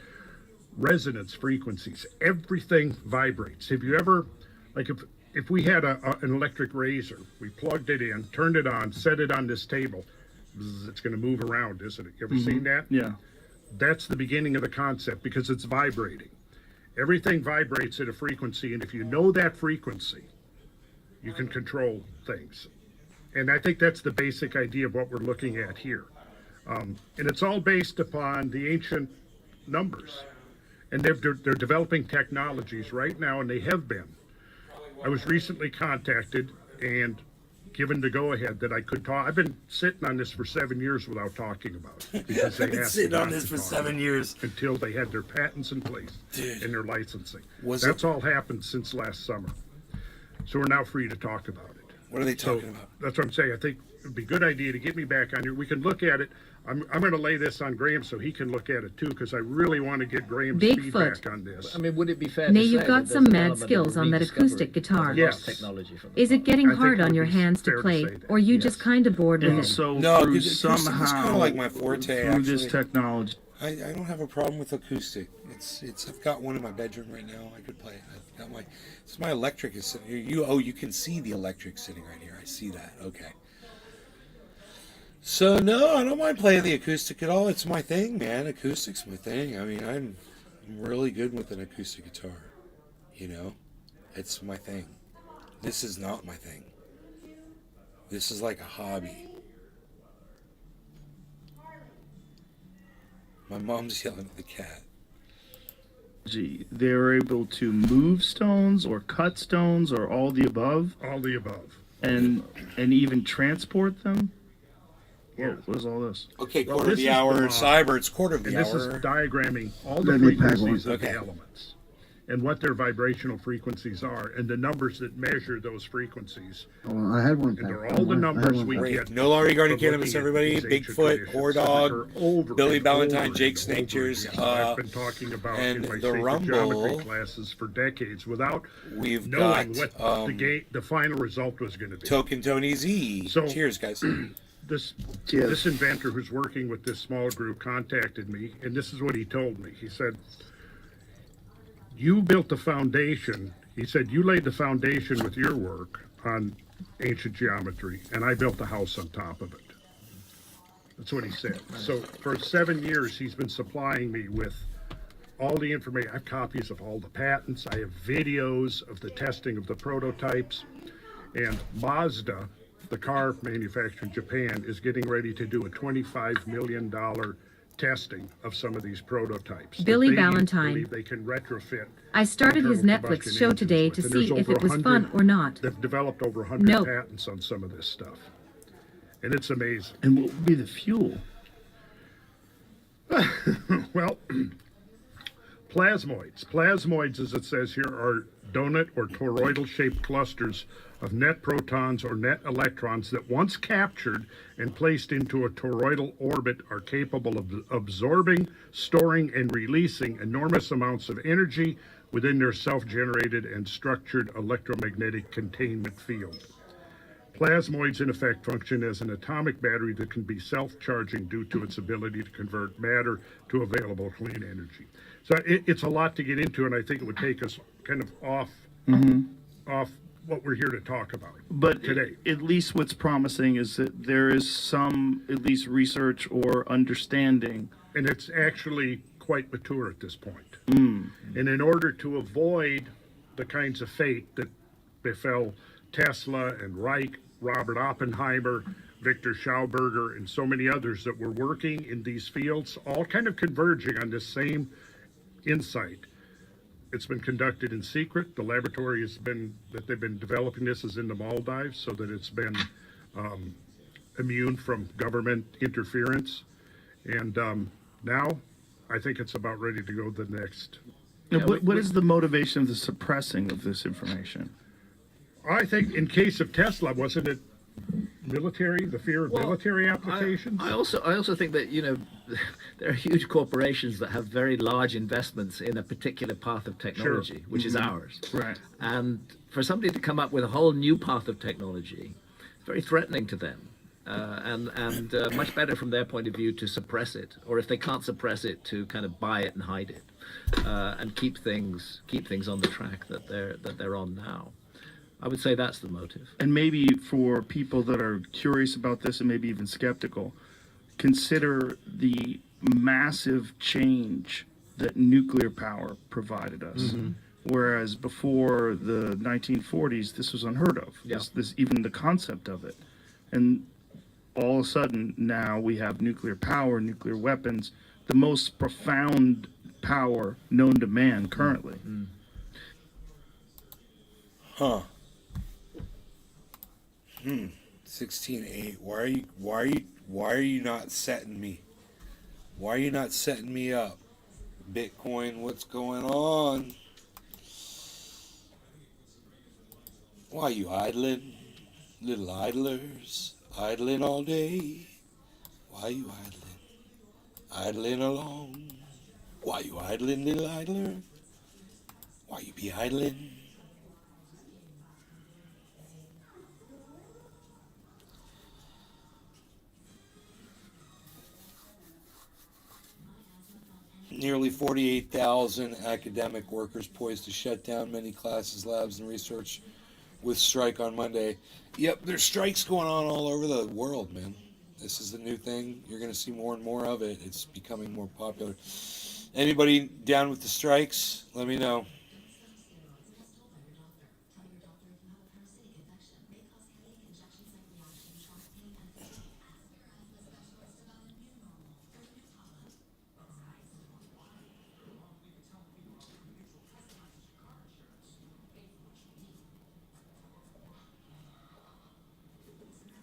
Speaker 9: Resonance frequencies, everything vibrates. Have you ever, like if we had an electric razor, we plugged it in, turned it on, set it on this table, it's going to move around, isn't it? You ever seen that?
Speaker 8: Yeah.
Speaker 9: That's the beginning of the concept because it's vibrating. Everything vibrates at a frequency, and if you know that frequency, you can control things. And I think that's the basic idea of what we're looking at here. And it's all based upon the ancient numbers. And they're developing technologies right now, and they have been. I was recently contacted and given the go-ahead that I could talk. I've been sitting on this for 7 years without talking about it because they
Speaker 1: I've been
Speaker 9: asked
Speaker 1: sitting
Speaker 9: me
Speaker 1: on
Speaker 9: not
Speaker 1: this
Speaker 9: to
Speaker 1: for
Speaker 9: talk
Speaker 1: 7
Speaker 9: about it
Speaker 1: years.
Speaker 9: until they had their patents in place
Speaker 1: Dude.
Speaker 9: and their licensing.
Speaker 1: Was
Speaker 9: That's
Speaker 1: it-
Speaker 9: all happened since last summer. So we're now free to talk about it.
Speaker 1: What are they
Speaker 9: So
Speaker 1: talking about?
Speaker 9: that's what I'm saying. I think it'd be a good idea to get me back on here. We can look at it. I'm going to lay this on Graham so he can look at it too, because I really want to get Graham's
Speaker 2: Bigfoot.
Speaker 9: feedback on this.
Speaker 7: I mean, would it be fair
Speaker 2: Nay,
Speaker 7: to
Speaker 2: you've
Speaker 7: say
Speaker 2: got
Speaker 7: that
Speaker 2: some
Speaker 7: there's an
Speaker 2: mad
Speaker 7: element of
Speaker 2: skills on that
Speaker 7: rediscovery
Speaker 2: acoustic guitar.
Speaker 7: of
Speaker 9: Yes.
Speaker 7: lost technology from
Speaker 2: Is it getting
Speaker 9: I think
Speaker 2: hard
Speaker 9: it
Speaker 2: on
Speaker 9: would
Speaker 2: your
Speaker 9: be
Speaker 2: hands
Speaker 9: fair
Speaker 2: to
Speaker 9: to
Speaker 2: play,
Speaker 9: say that,
Speaker 2: or you
Speaker 9: yes.
Speaker 2: just kind of bored with
Speaker 8: And
Speaker 2: it?
Speaker 8: so
Speaker 1: No,
Speaker 8: through
Speaker 1: 'cause acoustic is
Speaker 8: somehow
Speaker 1: kinda like my forte,
Speaker 8: through this
Speaker 1: actually.
Speaker 8: technology.
Speaker 1: I don't have a problem with acoustic. I've got one in my bedroom right now. I could play it. I've got my electric is sitting here. You can see the electric sitting right here. I see that. Okay. So no, I don't mind playing the acoustic at all. It's my thing, man. Acoustic's my thing. I mean, I'm really good with an acoustic guitar. You know, it's my thing. This is not my thing. This is like a hobby. My mom's yelling at the cat.
Speaker 8: They're able to move stones or cut stones or all the above,
Speaker 9: All the above.
Speaker 8: and even transport them.
Speaker 9: Yeah.
Speaker 8: What is all this?
Speaker 1: Okay,
Speaker 9: Well,
Speaker 1: quarter of
Speaker 9: this
Speaker 1: the
Speaker 9: is the
Speaker 1: hour.
Speaker 9: law.
Speaker 1: Cyber, it's quarter of the
Speaker 9: And this is
Speaker 1: hour.
Speaker 9: diagramming all the
Speaker 4: Let me pack
Speaker 9: frequencies
Speaker 4: one.
Speaker 9: of the
Speaker 1: Okay.
Speaker 9: elements and what their vibrational frequencies are and the numbers that measure those frequencies.
Speaker 4: Oh, I had one.
Speaker 9: And
Speaker 4: pack.
Speaker 9: they're
Speaker 4: I
Speaker 9: all the
Speaker 4: had one
Speaker 9: numbers we
Speaker 4: pack.
Speaker 1: Great.
Speaker 9: get.
Speaker 1: No longer regarding
Speaker 9: from looking
Speaker 1: cannabis,
Speaker 9: at
Speaker 1: everybody.
Speaker 9: these ancient
Speaker 1: Bigfoot,
Speaker 9: traditions.
Speaker 1: Whore
Speaker 9: So
Speaker 1: Dog,
Speaker 9: for over
Speaker 1: Billy
Speaker 9: and
Speaker 1: Valentine,
Speaker 9: over
Speaker 1: Jake
Speaker 9: and
Speaker 1: Snakechers,
Speaker 9: over again, I've been talking about
Speaker 1: and
Speaker 9: in my
Speaker 1: the
Speaker 9: sacred geometry
Speaker 1: Rumble.
Speaker 9: classes for decades without
Speaker 1: We've
Speaker 9: knowing
Speaker 1: got
Speaker 9: what the final result was going to be.
Speaker 1: Token Tony Z.
Speaker 9: So-
Speaker 1: Cheers, guys.
Speaker 9: This
Speaker 4: Cheers.
Speaker 9: this inventor who's working with this small group contacted me, and this is what he told me. He said, "You built the foundation." He said, "You laid the foundation with your work on ancient geometry, and I built the house on top of it." That's what he said. So for 7 years, he's been supplying me with all the information. I have copies of all the patents. I have videos of the testing of the prototypes. And Mazda, the car manufacturer in Japan, is getting ready to do a $25 million testing of some of these prototypes. that
Speaker 2: Billy
Speaker 9: they
Speaker 2: Valentine.
Speaker 9: believe they can retrofit.
Speaker 2: I started his
Speaker 9: internal
Speaker 2: Netflix
Speaker 9: combustion
Speaker 2: show
Speaker 9: engines
Speaker 2: today
Speaker 9: with.
Speaker 2: to
Speaker 9: And
Speaker 2: see
Speaker 9: there's
Speaker 2: if
Speaker 9: over
Speaker 2: it was
Speaker 9: 100
Speaker 2: fun or not.
Speaker 9: They've developed over 100
Speaker 2: Nope.
Speaker 9: patents on some of this stuff. And it's amazing.
Speaker 8: And what would be the fuel?
Speaker 9: Well, plasmoids. Plasmoids, as it says here, are donut or toroidal-shaped clusters of net protons or net electrons that once captured and placed into a toroidal orbit are capable of absorbing, storing, and releasing enormous amounts of energy within their self-generated and structured electromagnetic containment field. Plasmoids, in effect, function as an atomic battery that can be self-charging due to its ability to convert matter to available clean energy. So it's a lot to get into, and I think it would take us kind of off what we're here to talk about.
Speaker 8: But
Speaker 9: Today.
Speaker 8: at least what's promising is that there is some, at least, research or understanding.
Speaker 9: And it's actually quite mature at this point. And in order to avoid the kinds of fate that befell Tesla and Reich, Robert Oppenheimer, Victor Schauberger, and so many others that were working in these fields, all kind of converging on this same insight. It's been conducted in secret. The laboratory that they've been developing this is in the Maldives, so that it's been immune from government interference. And now I think it's about ready to go to the next.
Speaker 8: Now, what is the motivation of the suppressing of this information?
Speaker 9: I think in case of Tesla, wasn't it military, the fear of military applications?
Speaker 7: I also think that, you know, there are huge corporations that have very large investments in a particular path of technology, which is ours.
Speaker 8: Right.
Speaker 7: And for somebody to come up with a whole new path of technology, it's very threatening to them. And much better from their point of view to suppress it, or if they can't suppress it, to kind of buy it and hide it, and keep things on the track that they're on now. I would say that's the motive.
Speaker 8: And maybe for people that are curious about this and maybe even skeptical, consider the massive change that nuclear power provided us. Whereas before the 1940s, this was unheard of.
Speaker 7: Yeah.
Speaker 8: This even the concept of it. And all of a sudden now we have nuclear power, nuclear weapons, the most profound power known to man currently.
Speaker 1: Huh. 16.8. Why are you not setting me? Why are you not setting me up? Bitcoin, what's going on? Why are you idling? Little idlers, idling all day. Why are you idling? Idling along. Why you idling, little idler? Why you be idling? Nearly 48,000 academic workers poised to shut down many classes, labs, and research with strike on Monday. Yep, there's strikes going on all over the world, man. This is the new thing. You're going to see more and more of it. It's becoming more popular. Anybody down with the strikes? Let me know.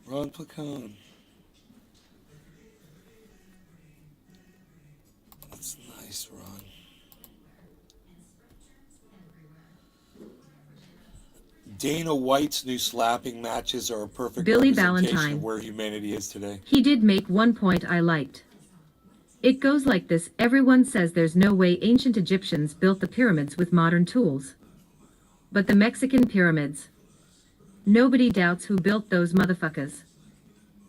Speaker 1: Ron Placone. That's nice, Ron. Dana White's new slapping matches are a perfect
Speaker 2: Billy
Speaker 1: representation
Speaker 2: Valentine.
Speaker 1: of where humanity is today.
Speaker 2: He did make one point I liked. It goes like this: everyone says there's no way ancient Egyptians built the pyramids with modern tools. But the Mexican pyramids. Nobody doubts who built those motherfuckers.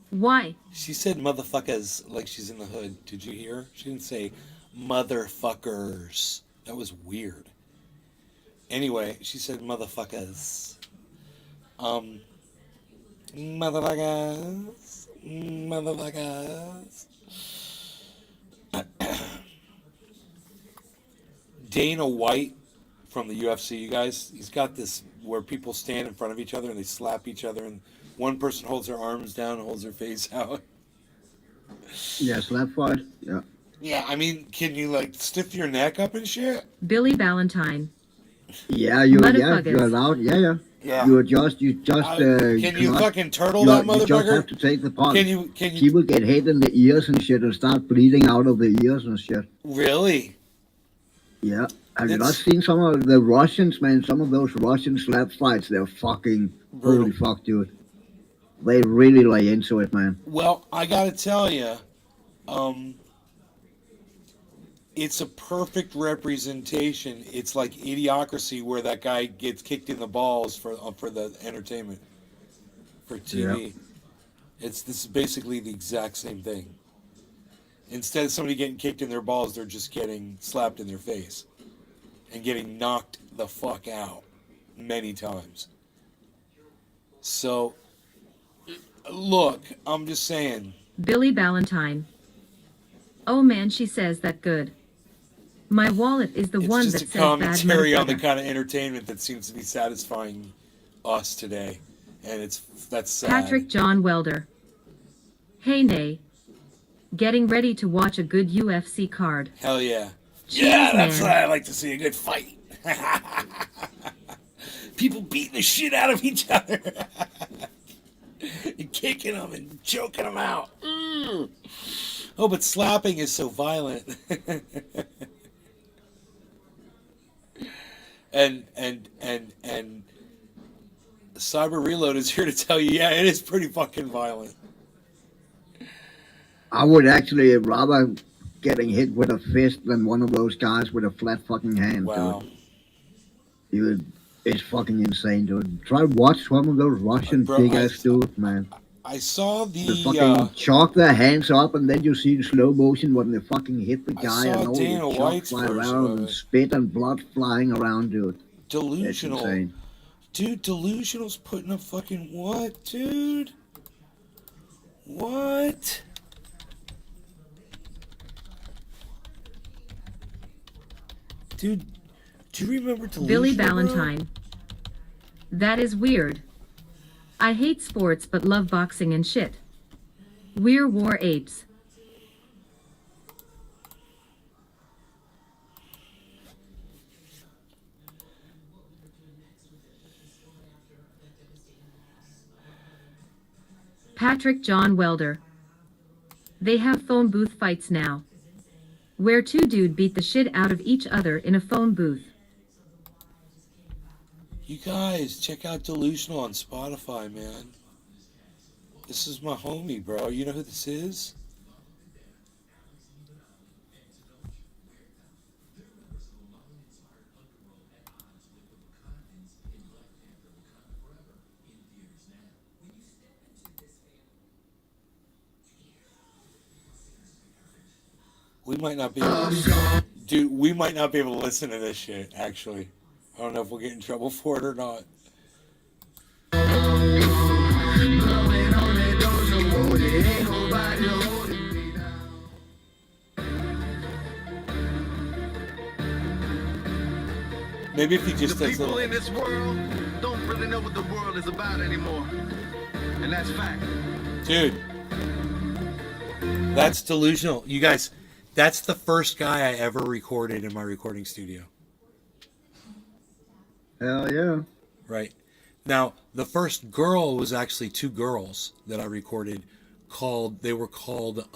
Speaker 2: Why?
Speaker 1: She said motherfuckers like she's in the hood. Did you hear? She didn't say motherfuckers. That was weird. Anyway, she said motherfuckers. Motherfuckers. Motherfuckers. Dana White from the UFC, you guys, he's got this where people stand in front of each other and they slap each other, and one person holds their arms down, holds their face out.
Speaker 4: Yeah, slap fight. Yeah.
Speaker 1: Yeah, I mean, can you like stiff your neck up and shit?
Speaker 2: Billy Valentine.
Speaker 4: Yeah, you're
Speaker 2: Motherfuckers.
Speaker 4: allowed. Yeah.
Speaker 1: Yeah.
Speaker 4: You just
Speaker 1: Can you
Speaker 4: cannot-
Speaker 1: fucking turtle that
Speaker 4: you just
Speaker 1: motherfucker?
Speaker 4: have to take the punch.
Speaker 1: Can you
Speaker 4: People get hit in the ears and shit and start bleeding out of the ears and shit.
Speaker 1: really?
Speaker 4: Yeah. Have you not
Speaker 1: It's-
Speaker 4: seen some of the Russians, man? Some of those Russian slap fights, they're fucking
Speaker 1: Brutal.
Speaker 4: holy fuck, dude. They really lay into it, man.
Speaker 1: Well, I gotta tell you, it's a perfect representation. It's like Idiocracy, where that guy gets kicked in the balls for the entertainment, for TV. This is basically the exact same thing. Instead of somebody getting kicked in their balls, they're just getting slapped in their face and getting knocked the fuck out many times. So, look, I'm just saying.
Speaker 2: Billy Valentine. Oh man, she says that good. My wallet is the
Speaker 1: It's
Speaker 2: one
Speaker 1: just
Speaker 2: that
Speaker 1: a
Speaker 2: says bad
Speaker 1: commentary on the
Speaker 2: motherfucker.
Speaker 1: kind of entertainment that seems to be satisfying us today, and that's sad.
Speaker 2: Patrick John Welder. Hey Nay. Getting ready to watch a good UFC card.
Speaker 1: Hell yeah.
Speaker 2: Cheers,
Speaker 1: Yeah, that's
Speaker 2: man.
Speaker 1: what I like to see, a good fight. People beating the shit out of each other. And kicking them and choking them out. Oh, but slapping is so violent. and Cyber Reload is here to tell you, yeah, it is pretty fucking violent.
Speaker 4: I would actually rather getting hit with a fist than one of those guys with a flat fucking hand.
Speaker 1: Wow.
Speaker 4: Dude, it's fucking insane, dude. Try watch some of those Russian
Speaker 1: Bro,
Speaker 4: big ass dudes, man.
Speaker 1: I saw
Speaker 4: They fucking chalk their hands up, and then you see in slow motion when they fucking hit the guy,
Speaker 1: saw
Speaker 4: and all
Speaker 1: Dana
Speaker 4: the chalk
Speaker 1: White's
Speaker 4: fly
Speaker 1: version
Speaker 4: around,
Speaker 1: of
Speaker 4: and
Speaker 1: it.
Speaker 4: spit and blood flying around, dude. It's
Speaker 1: Delusional.
Speaker 4: insane.
Speaker 1: Dude, Delusional's putting up fucking what, dude? What? Dude, do you remember Delusional?
Speaker 2: Billy
Speaker 1: bro?
Speaker 2: Valentine. That is weird. I hate sports but love boxing and shit. We're war apes. Patrick John Welder. They have phone booth fights now. Where two dude beat the shit out of each other in a phone booth.
Speaker 1: You guys, check out Delusional on Spotify, man. This is my homie, bro. You know who this is? We might not be able to, dude, we might not be able to listen to this shit, actually. I don't know if we'll get in trouble for it or not. Maybe if he just
Speaker 10: The
Speaker 1: does
Speaker 10: people
Speaker 1: little...
Speaker 10: in this world don't really know what the world is about anymore. And that's fact.
Speaker 1: Dude, that's Delusional. You guys, that's the first guy I ever recorded in my recording studio.
Speaker 4: Hell yeah.
Speaker 1: Right. Now, the first girl was actually two girls that I recorded they were called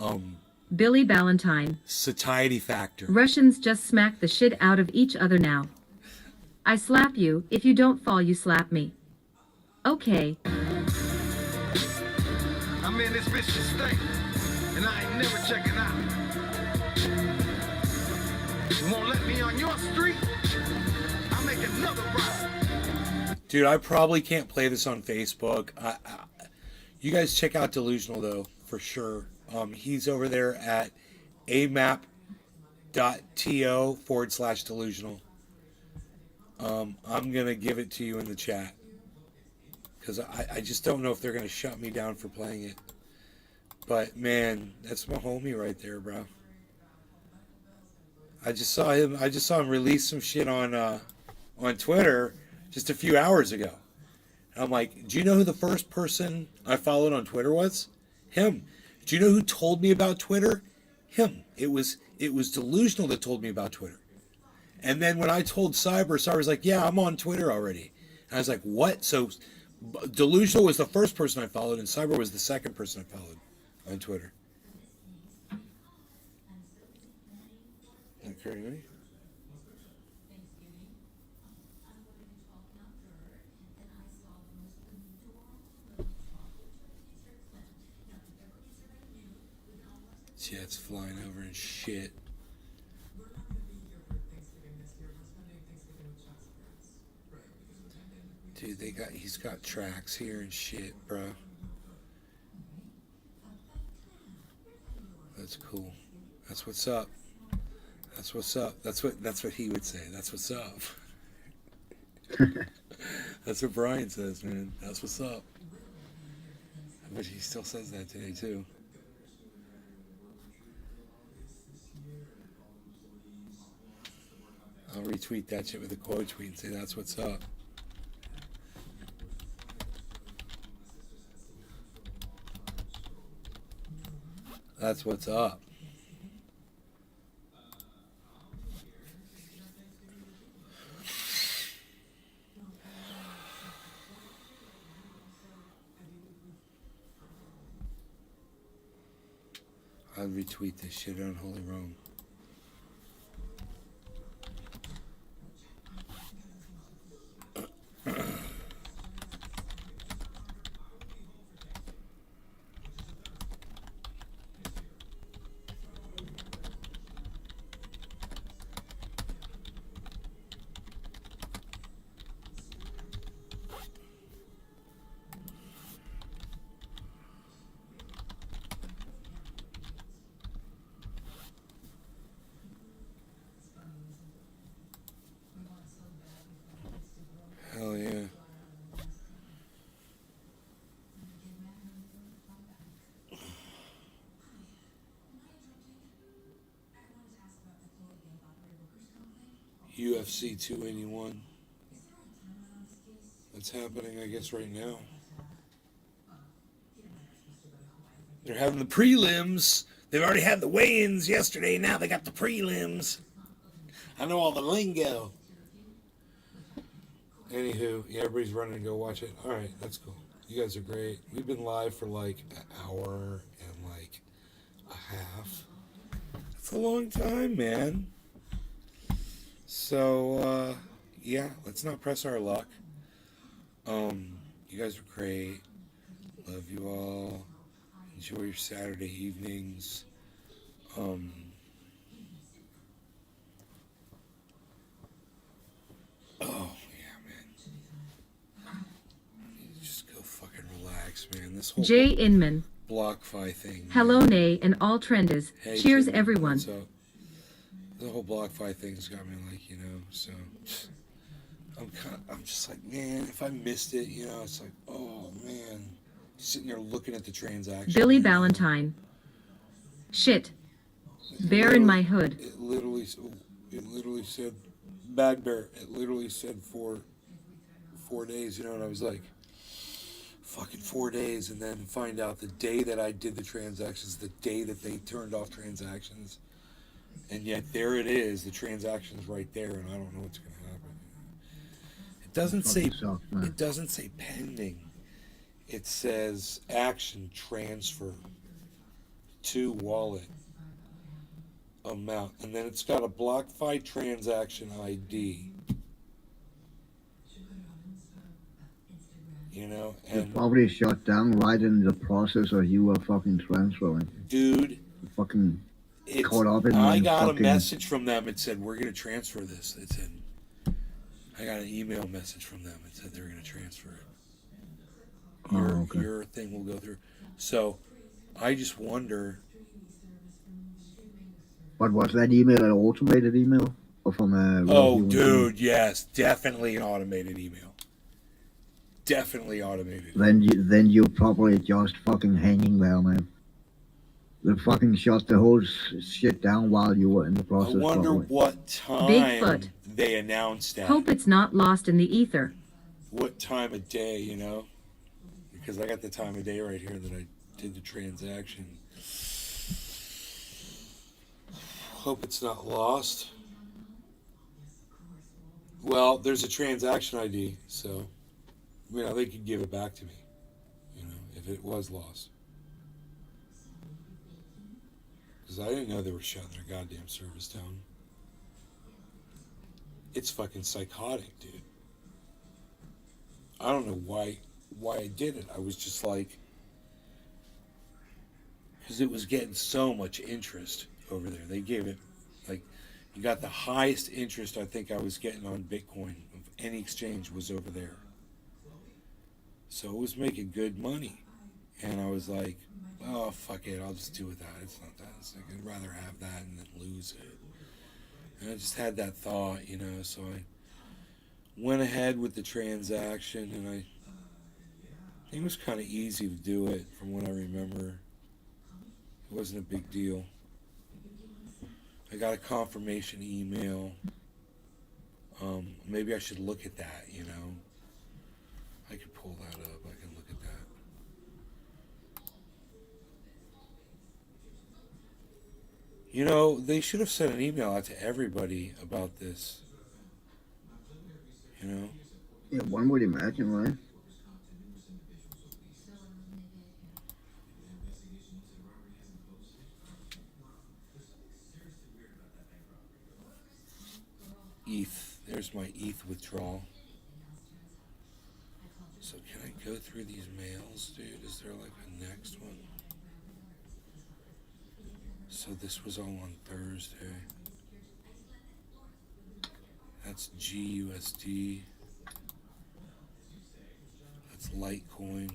Speaker 2: Billy Valentine.
Speaker 1: Satiety Factor.
Speaker 2: Russians just smack the shit out of each other now. I slap you, if you don't fall you slap me. Okay.
Speaker 10: I'm in this bitch to stay. And I ain't never checking out. You won't let me on your street? I'll make another ride.
Speaker 1: Dude, I probably can't play this on Facebook. You guys check out Delusional, though, for sure. He's over there at amap.to/delusional. I'm going to give it to you in the chat. Because I just don't know if they're going to shut me down for playing it. But, man, that's my homie right there, bro. I just saw him release some shit on Twitter just a few hours ago. And I'm like, do you know who the first person I followed on Twitter was? Him. Do you know who told me about Twitter? Him. It was Delusional that told me about Twitter. And then when I told Cyber's like, yeah, I'm on Twitter already. And I was like, what? So Delusional was the first person I followed, and Cyber was the second person I followed on Twitter. Okay, ready? Jets flying over and shit. Dude, he's got tracks here and shit, bro. That's cool. That's what's up. That's what's up. That's what he would say. That's what's up. That's what Brian says, man. That's what's up. I bet he still says that today too. I'll retweet that shit with a quote tweet and say that's what's up. That's what's up. I'll retweet this shit on Holy Rome. UFC 281. That's happening, I guess, right now. They're having the prelims. They've already had the weigh-ins yesterday. Now they got the prelims. I know all the lingo. Anywho, yeah, everybody's running to go watch it. All right, that's cool. You guys are great. We've been live for like an hour and like a half. That's a long time, man. So, yeah, let's not press our luck. You guys are great. Love you all. Enjoy your Saturday evenings. Oh, yeah, man. You just go fucking relax, man. This whole
Speaker 2: Jay Inman.
Speaker 1: BlockFi thing.
Speaker 2: Hello,
Speaker 1: man.
Speaker 2: Nay, and all trenders.
Speaker 1: Hey,
Speaker 2: Cheers,
Speaker 1: Jimmy,
Speaker 2: everyone.
Speaker 1: what's up? The whole BlockFi thing's got me like, so I'm just like, man, if I missed it, it's like, oh man, sitting there looking at the transaction.
Speaker 2: Billy Ballantyne. Shit. Bear in my hood.
Speaker 1: It literally said, Bad Bear. It literally said 4 days, and I was like, fucking 4 days, and then find out the day that I did the transactions, the day that they turned off transactions. And yet there it is, the transaction's right there, and I don't know what's going to happen. It doesn't say pending. It says action transfer to wallet amount, and then it's got a BlockFi transaction ID. And
Speaker 4: it probably shut down right in the process of you were fucking transferring.
Speaker 1: Dude,
Speaker 4: fucking caught up in
Speaker 1: I got a message from them. It said, we're going to transfer this. It said, I got an email message from them. It said they were going to transfer it. Your thing will go through. So I just wonder.
Speaker 4: But was that email an automated email? Or from a
Speaker 1: dude, yes. Definitely an automated email. Definitely automated.
Speaker 4: Then you probably just fucking hanging there, man. They fucking shut the whole shit down while you were in the process.
Speaker 1: I wonder what time
Speaker 2: Bigfoot.
Speaker 1: they announced that.
Speaker 2: Hope it's not lost in the ether.
Speaker 1: What time of day, Because I got the time of day right here that I did the transaction. Hope it's not lost. Well, there's a transaction ID, so they could give it back to me, if it was lost. Because I didn't know they were shutting their goddamn service down. It's fucking psychotic, dude. I don't know why I did it. I was just like, because it was getting so much interest over there. They gave it, like, you got the highest interest I think I was getting on Bitcoin of any exchange was over there. So it was making good money. And I was like, oh, fuck it, I'll just do with that. It's not that. It's like, I'd rather have that and then lose it. And I just had that thought, so I went ahead with the transaction, and I think it was kind of easy to do it from what I remember. It wasn't a big deal. I got a confirmation email. Maybe I should look at that, I could pull that up. I can look at that. They should have sent an email out to everybody about this.
Speaker 4: Yeah, one would imagine, right?
Speaker 1: ETH. There's my ETH withdrawal. So can I go through these mails, dude? Is there like a next one? So this was all on Thursday. That's GUSD. That's Litecoin.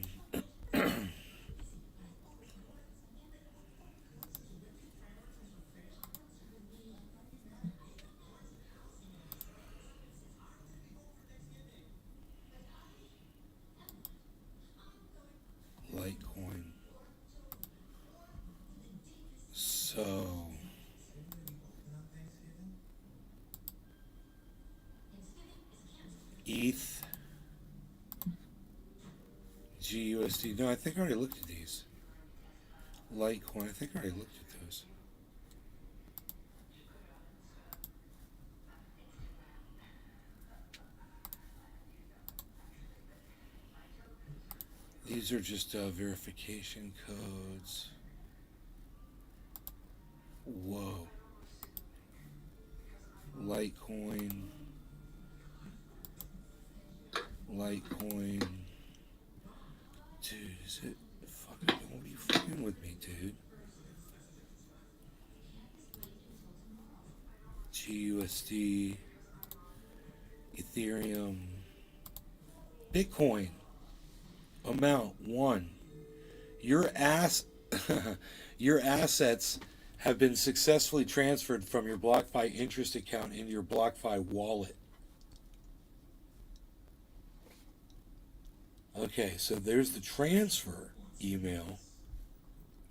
Speaker 1: Litecoin. So ETH, GUSD. No, I think I already looked at these. Litecoin. I think I already looked at those. These are just verification codes. Whoa. Litecoin. Litecoin. Dude, is it fucking, don't be fucking with me, dude. GUSD. Ethereum. Bitcoin. Amount 1. Your your assets have been successfully transferred from your BlockFi interest account into your BlockFi wallet. Okay, so there's the transfer email.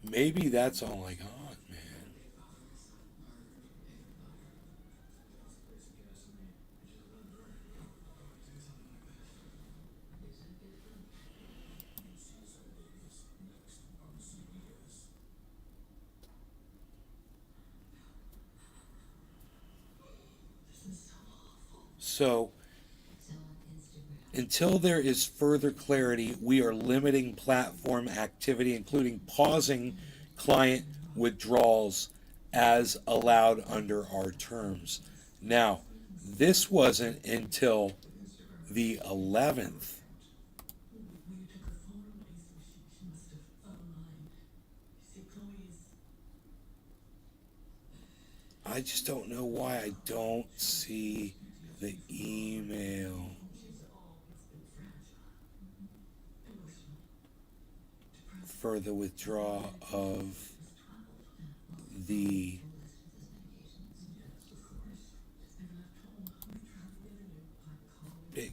Speaker 1: Maybe that's all I got, man. So, until there is further clarity, we are limiting platform activity, including pausing client withdrawals as allowed under our terms. Now, this wasn't until the 11th. I just don't know why I don't see the email. For the withdrawal of the Bitcoin.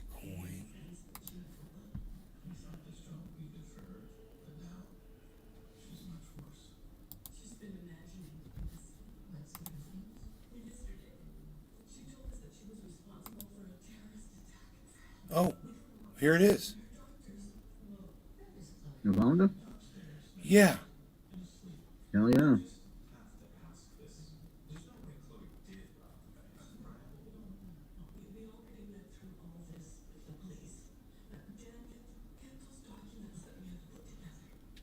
Speaker 1: Oh, here it is.
Speaker 4: You found it?
Speaker 1: Yeah.
Speaker 4: Hell yeah.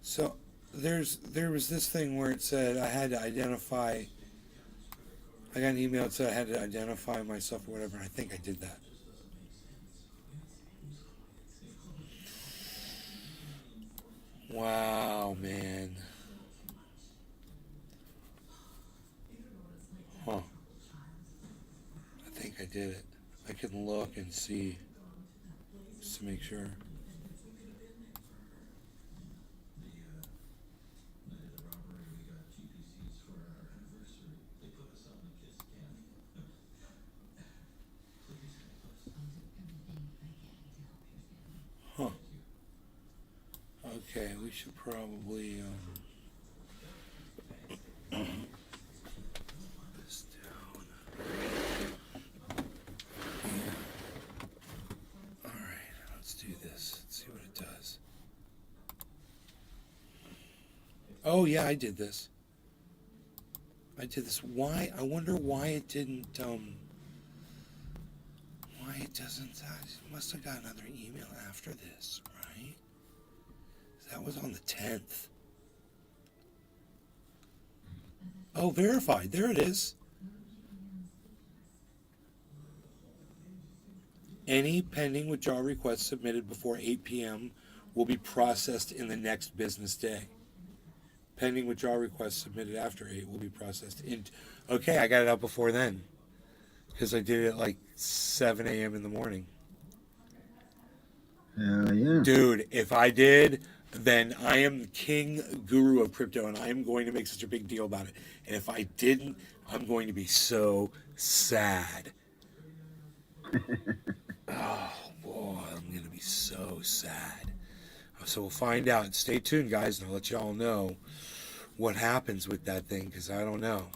Speaker 1: So there was this thing where it said I had to identify. I got an email that said I had to identify myself or whatever, and I think I did that. Wow, man. Huh. I think I did it. I can look and see just to make sure. Huh. Okay, we should probably this down. Yeah. All right, let's do this. Let's see what it does. Oh yeah, I did this. I did this. Why? I wonder why it didn't. Why it doesn't? I must have got another email after this, right? That was on the 10th. Oh, verified. There it is. Any pending withdrawal requests submitted before 8 p.m. will be processed in the next business day. Pending withdrawal requests submitted after 8 will be processed in. Okay, I got it out before then. Because I did it at like 7 a.m. in the morning.
Speaker 4: Yeah.
Speaker 1: Dude, if I did, then I am the king guru of crypto, and I am going to make such a big deal about it. And if I didn't, I'm going to be so sad. Oh, boy, I'm going to be so sad. So we'll find out. Stay tuned, guys, and I'll let you all know what happens with that thing, because I don't know.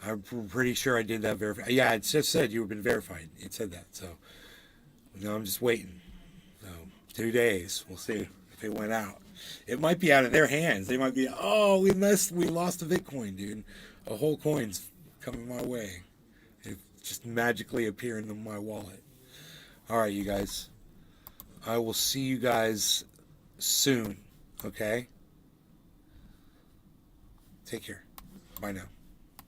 Speaker 1: I'm pretty sure I did that verify. Yeah, it just said you have been verified. It said that, so No, I'm just waiting. So 2 days, we'll see if it went out. It might be out of their hands. They might be, oh, we lost a Bitcoin, dude. A whole coin's coming my way. It just magically appear into my wallet. All right, you guys. I will see you guys soon. Okay? Take care. Bye now.